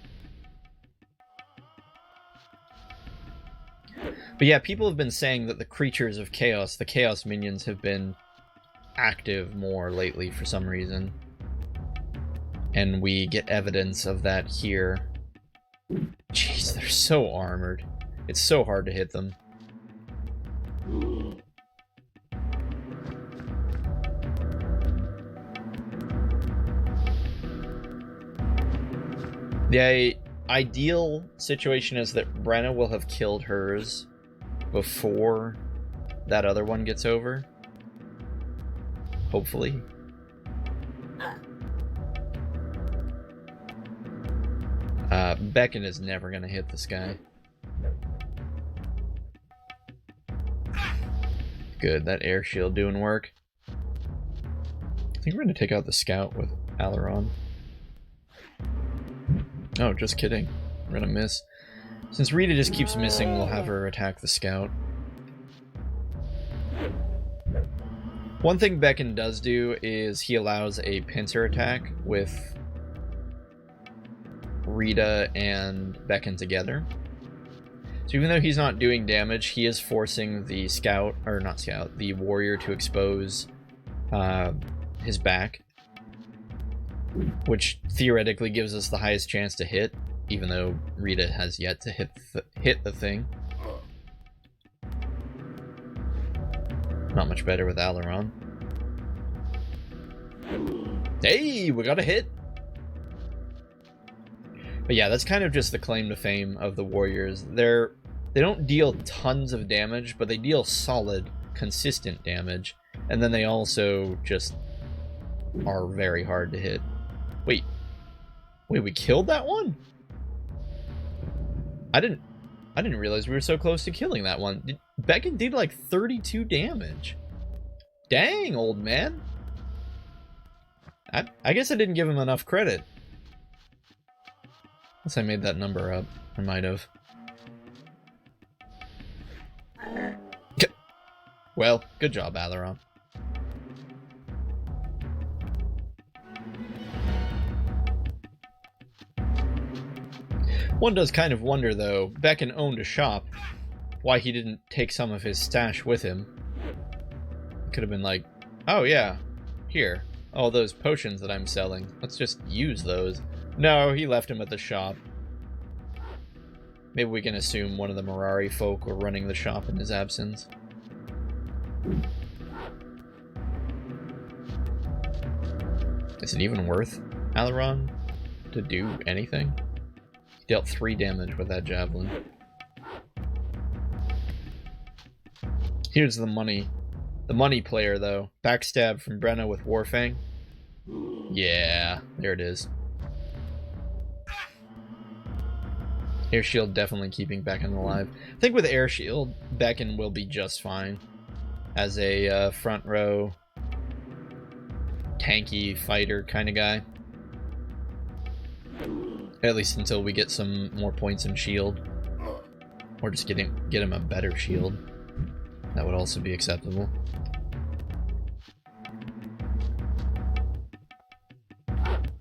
But yeah, people have been saying that the creatures of chaos, the chaos minions, have been active more lately for some reason. And we get evidence of that here. Jeez, they're so armored. It's so hard to hit them. The ideal situation is that Brenna will have killed hers before that other one gets over. Hopefully. Beckon is never going to hit this guy. Good, that air shield doing work. I think we're going to take out the scout with Alaron. Oh, just kidding. We're gonna miss. Since Rita just keeps missing, we'll have her attack the scout. One thing Beckon does do is he allows a pincer attack with Rita and Beckon together. So even though he's not doing damage, he is forcing the scout, or not scout, the warrior to expose his back. Which theoretically gives us the highest chance to hit, even though Rita has yet to hit the thing. Not much better with Alaron. Hey, we got a hit! But yeah, that's kind of just the claim to fame of the warriors. They don't deal tons of damage, but they deal solid, consistent damage. And then they also just are very hard to hit. Wait, we killed that one? I didn't realize we were so close to killing that one. Beckon did like 32 damage. Dang, old man. I guess I didn't give him enough credit. Unless I made that number up. I might have. Well, good job, Alaron. One does kind of wonder, though, Beckon owned a shop, why he didn't take some of his stash with him. He could have been like, oh yeah, here, all those potions that I'm selling, let's just use those. No, he left him at the shop. Maybe we can assume one of the Mirari folk were running the shop in his absence. Is it even worth Alaron to do anything? Dealt 3 damage with that javelin. Here's the money. The money player, though. Backstab from Brenna with Warfang. Yeah, there it is. Air shield definitely keeping Beckon alive. I think with air shield, Beckon will be just fine. As a front row, tanky fighter kind of guy. At least until we get some more points in shield. Or just get him a better shield. That would also be acceptable.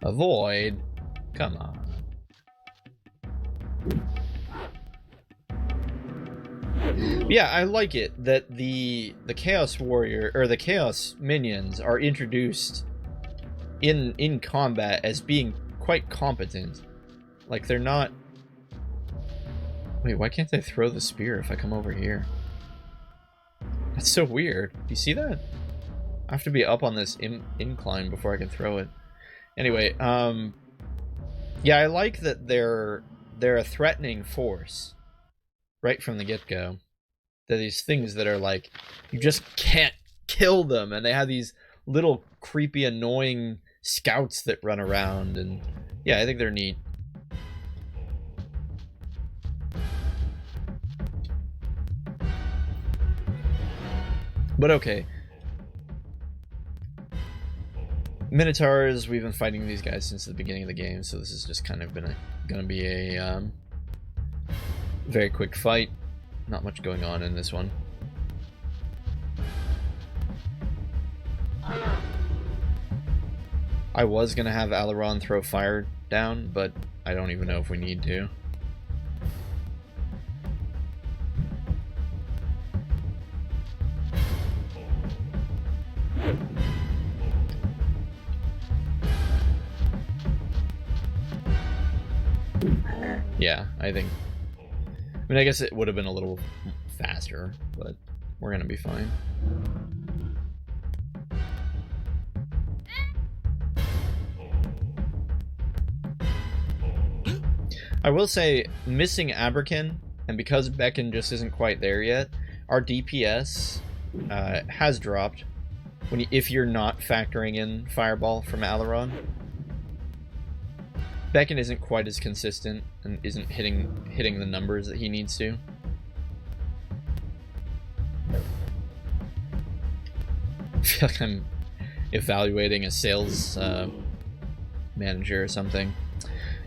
Avoid. Come on. Yeah, I like it that the Chaos Warrior or the Chaos minions are introduced in combat as being quite competent. Like they're not. Wait, why can't I throw the spear if I come over here? That's so weird. Do you see that? I have to be up on this incline before I can throw it. Anyway, yeah, I like that they're a threatening force right from the get-go. They're these things that are like, you just can't kill them, and they have these little creepy, annoying scouts that run around, and yeah, I think they're neat. But okay. Minotaurs, we've been fighting these guys since the beginning of the game, so this is just kind of gonna be a very quick fight. Not much going on in this one. I was gonna have Alaron throw fire down, but I don't even know if we need to. Yeah, I think. I mean, I guess it would have been a little faster, but we're gonna be fine. I will say, missing Abrakan, and because Beacon just isn't quite there yet, our DPS has dropped if you're not factoring in Fireball from Alaron. Beacon isn't quite as consistent and isn't hitting the numbers that he needs to. I feel like I'm evaluating a sales manager or something.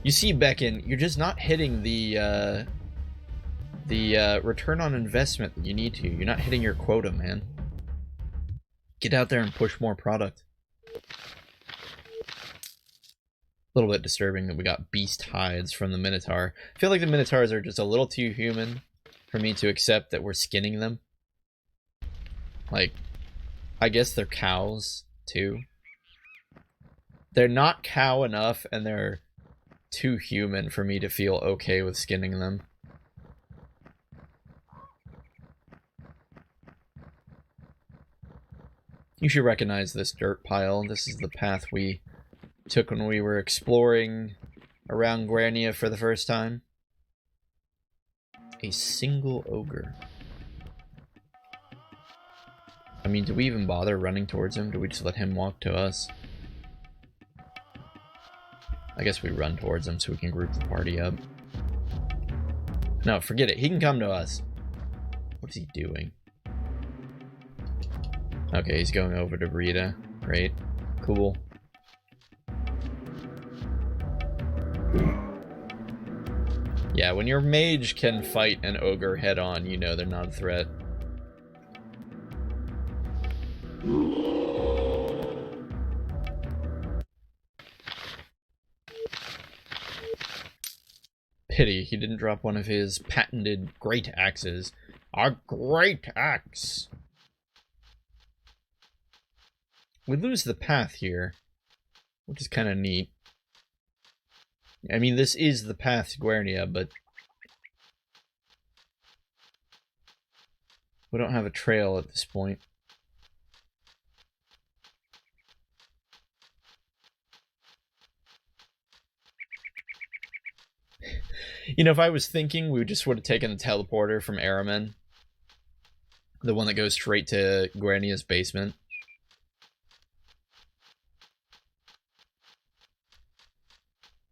You see, Beacon, you're just not hitting the return on investment that you need to. You're not hitting your quota, man. Get out there and push more product. A little bit disturbing that we got beast hides from the Minotaur. I feel like the Minotaurs are just a little too human for me to accept that we're skinning them. Like, I guess they're cows, too. They're not cow enough, and they're too human for me to feel okay with skinning them. You should recognize this dirt pile. This is the path we took when we were exploring around Guernia for the first time. A single ogre. I mean, do we even bother running towards him? Do we just let him walk to us? I guess we run towards him so we can group the party up. No, forget it. He can come to us. What is he doing? Okay, he's going over to Rita. Great. Cool. Yeah, when your mage can fight an ogre head on, you know they're not a threat. Pity he didn't drop one of his patented great axes. A great axe! We lose the path here, which is kind of neat. I mean, this is the path to Guernia, but we don't have a trail at this point. You know, if I was thinking, we just would have taken the teleporter from Araman. The one that goes straight to Guernia's basement.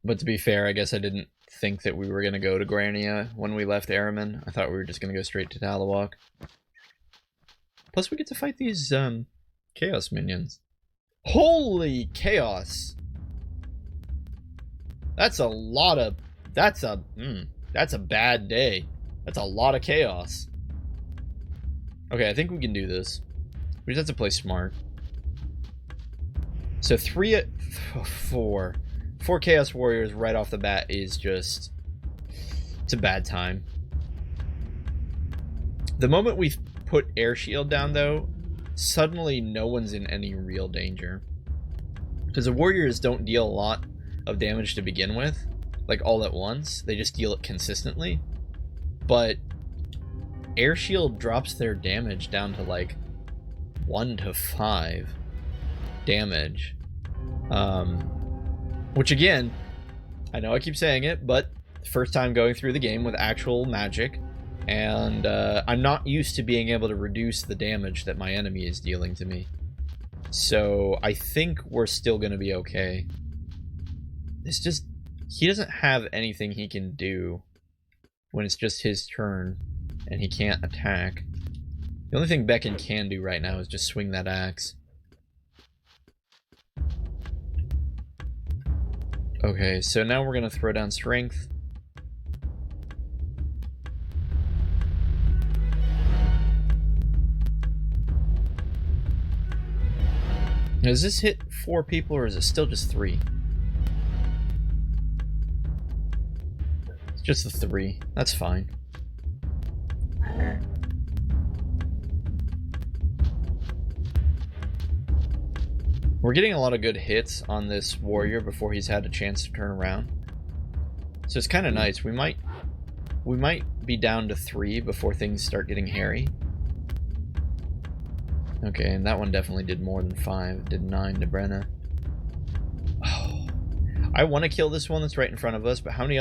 But to be fair, I guess I didn't think that we were going to go to Guernia when we left Araman. I thought we were just going to go straight to Talawalk. Plus, we get to fight these Chaos minions. Holy Chaos! That's a lot of... That's a bad day. That's a lot of Chaos. Okay, I think we can do this. We just have to play smart. So 4. 4 Chaos Warriors right off the bat is just... It's a bad time. The moment we put Air Shield down, though, suddenly no one's in any real danger. Because the Warriors don't deal a lot of damage to begin with, like all at once. They just deal it consistently. But Air Shield drops their damage down to like 1 to 5 damage. Which again, I know I keep saying it, but first time going through the game with actual magic, and I'm not used to being able to reduce the damage that my enemy is dealing to me. So I think we're still going to be okay. It's just, he doesn't have anything he can do when it's just his turn and he can't attack. The only thing Beckon can do right now is just swing that axe. Okay, so now we're going to throw down strength. Does this hit 4 people or is it still just 3? It's just the 3. That's fine. We're getting a lot of good hits on this warrior before he's had a chance to turn around. So it's kind of nice. We might be down to 3 before things start getting hairy. Okay, and that one definitely did more than 5. It did 9 to Brenna. Oh, I want to kill this one that's right in front of us, but how many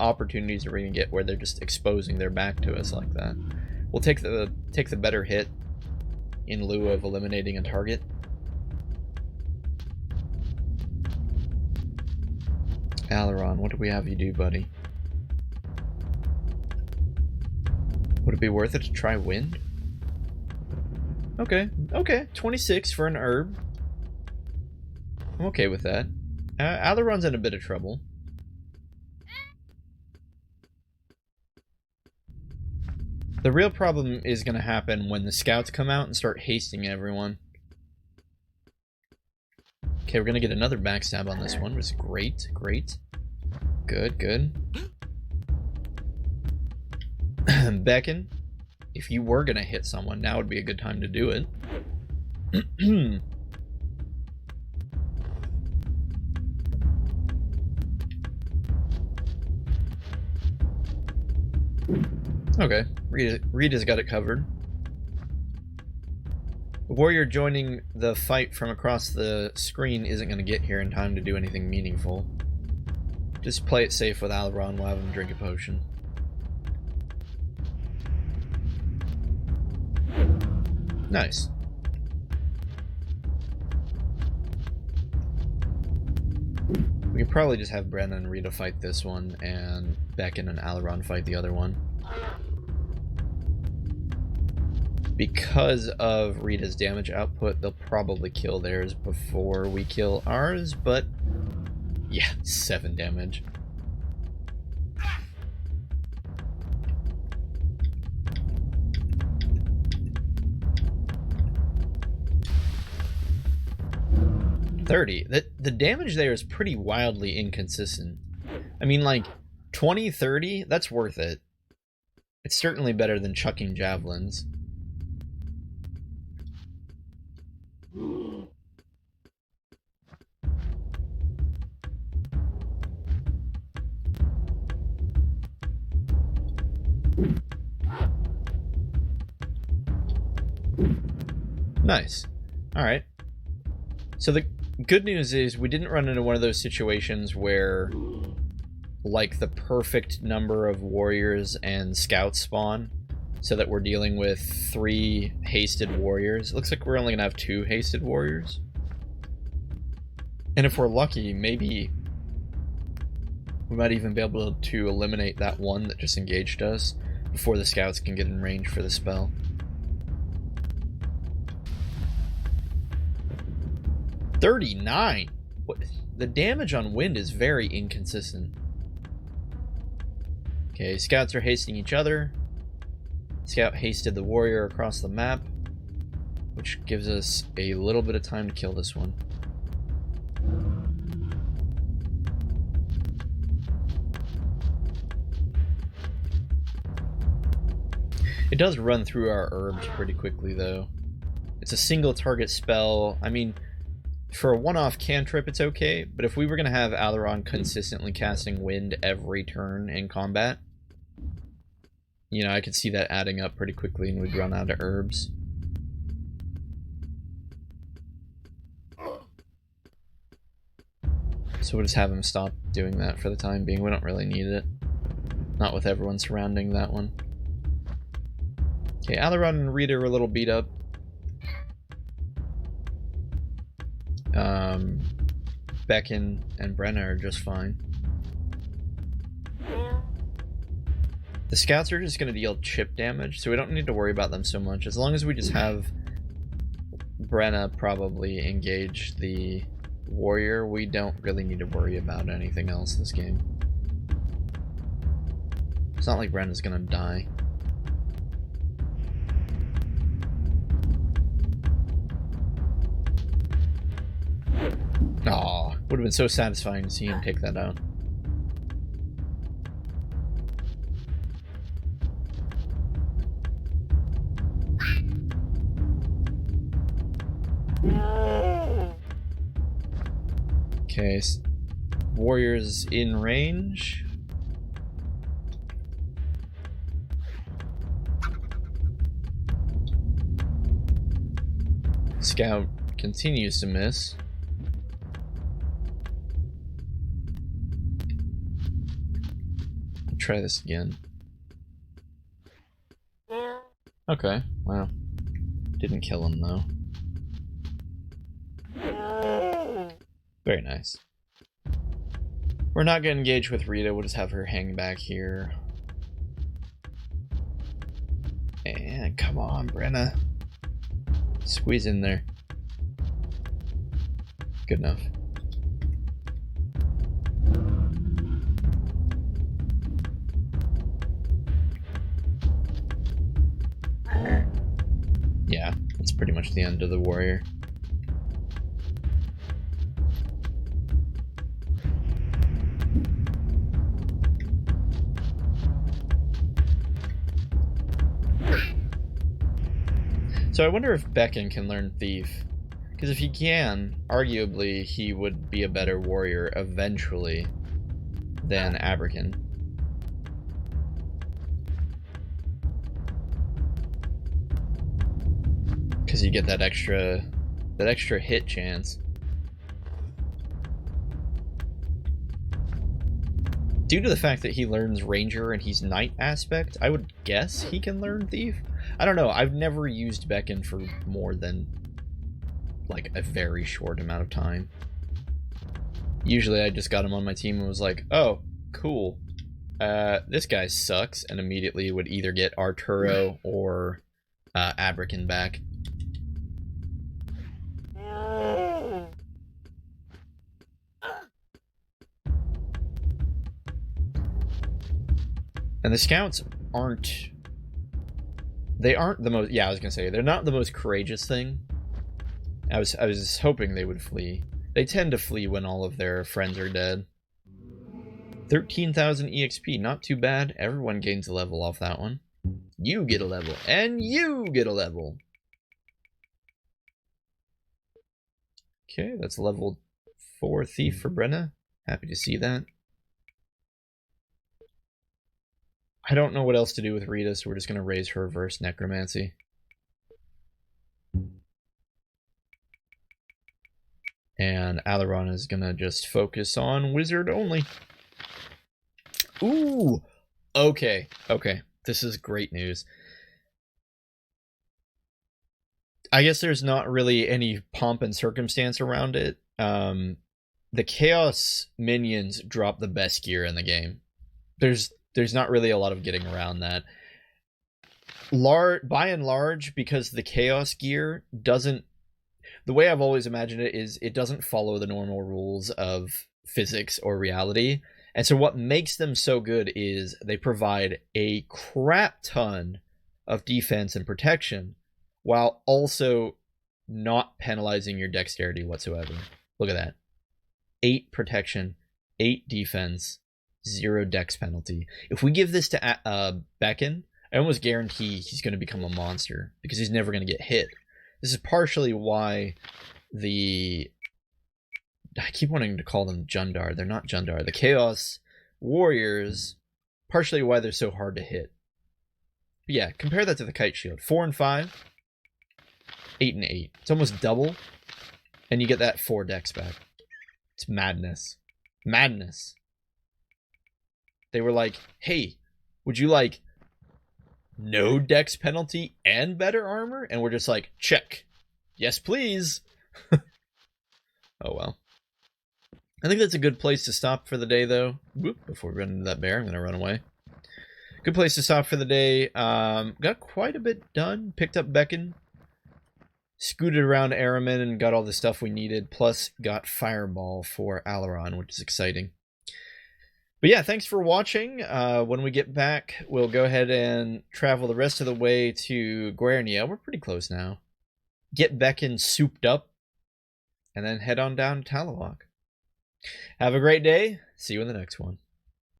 opportunities are we gonna get where they're just exposing their back to us like that? We'll take the better hit in lieu of eliminating a target. Alaron, what do we have you do, buddy? Would it be worth it to try wind? Okay, 26 for an herb. I'm okay with that. Alaron's in a bit of trouble. The real problem is going to happen when the scouts come out and start hasting everyone. Okay, we're going to get another backstab on this one, which is great, great. Good, good. Beckon, if you were going to hit someone, now would be a good time to do it. Okay, Rita's got it covered. The warrior joining the fight from across the screen isn't going to get here in time to do anything meaningful. Just play it safe with Alaron while having him drink a potion. Nice. We could probably just have Brenna and Rita fight this one, and Beckon and Alaron fight the other one. Because of Rita's damage output, they'll probably kill theirs before we kill ours, but yeah, 7 damage. The damage there is pretty wildly inconsistent. I mean, like 20, 30, that's worth it. It's certainly better than chucking javelins. Nice. Alright. So the good news is we didn't run into one of those situations where like the perfect number of warriors and scouts spawn, so that we're dealing with 3 hasted warriors. It looks like we're only gonna have 2 hasted warriors. And if we're lucky, maybe we might even be able to eliminate that one that just engaged us before the scouts can get in range for the spell. $39! What? The damage on wind is very inconsistent. Okay, scouts are hasting each other. Scout hasted the warrior across the map, which gives us a little bit of time to kill this one. It does run through our herbs pretty quickly, though. It's a single target spell. I mean, for a one-off cantrip, it's okay, but if we were going to have Alaron consistently casting wind every turn in combat, you know, I could see that adding up pretty quickly and we'd run out of herbs. So we'll just have him stop doing that for the time being. We don't really need it. Not with everyone surrounding that one. Okay, Alaron and Rita are a little beat up. Beckon and Brenna are just fine. The scouts are just going to deal chip damage, so we don't need to worry about them so much. As long as we just have Brenna probably engage the warrior, we don't really need to worry about anything else this game. It's not like Brenna's going to die. Aw, would have been so satisfying to see him take that out. Okay, warriors in range. Scout continues to miss. Try this again. Okay, wow. Didn't kill him though. Very nice. We're not gonna engage with Rita, we'll just have her hang back here. And come on, Brenna. Squeeze in there. Good enough. Yeah, that's pretty much the end of the warrior. So I wonder if Beckon can learn Thief. Because if he can, arguably he would be a better warrior eventually than Abrakan. Because you get that extra hit chance. Due to the fact that he learns Ranger and he's Knight aspect, I would guess he can learn Thief. I don't know, I've never used Beckon for more than like a very short amount of time. Usually I just got him on my team and was like, oh, cool. This guy sucks, and immediately would either get Arturo or Abrakan back. And the scouts aren't... They aren't the most... Yeah, I was gonna say, they're not the most courageous thing. I was hoping they would flee. They tend to flee when all of their friends are dead. 13,000 EXP, not too bad. Everyone gains a level off that one. You get a level, and you get a level. Okay, that's level 4 Thief for Brenna. Happy to see that. I don't know what else to do with Rita, so we're just going to raise her reverse necromancy. And Alaron is going to just focus on wizard only. Ooh! Okay, okay. This is great news. I guess there's not really any pomp and circumstance around it. The Chaos minions drop the best gear in the game. There's not really a lot of getting around that. By and large, because the Chaos gear doesn't... The way I've always imagined it is it doesn't follow the normal rules of physics or reality. And so what makes them so good is they provide a crap ton of defense and protection while also not penalizing your dexterity whatsoever. Look at that. 8 protection, 8 defense, 0 dex penalty. If we give this to Beckon, I almost guarantee he's going to become a monster because he's never going to get hit. This is partially why I keep wanting to call them Jundar. They're not Jundar. The Chaos Warriors, partially why they're so hard to hit. But yeah, compare that to the Kite Shield. 4 and 5, 8 and 8. It's almost double, and you get that 4 dex back. It's madness. Madness. They were like, hey, would you like no dex penalty and better armor? And we're just like, check. Yes, please. Oh, well. I think that's a good place to stop for the day, though. Whoop, before we run into that bear, I'm going to run away. Good place to stop for the day. Got quite a bit done. Picked up Beacon. Scooted around Araman and got all the stuff we needed. Plus, got Fireball for Alaron, which is exciting. But yeah, thanks for watching. When we get back, we'll go ahead and travel the rest of the way to Guernia. We're pretty close now. Get Beacon souped up. And then head on down to Talawalk. Have a great day. See you in the next one.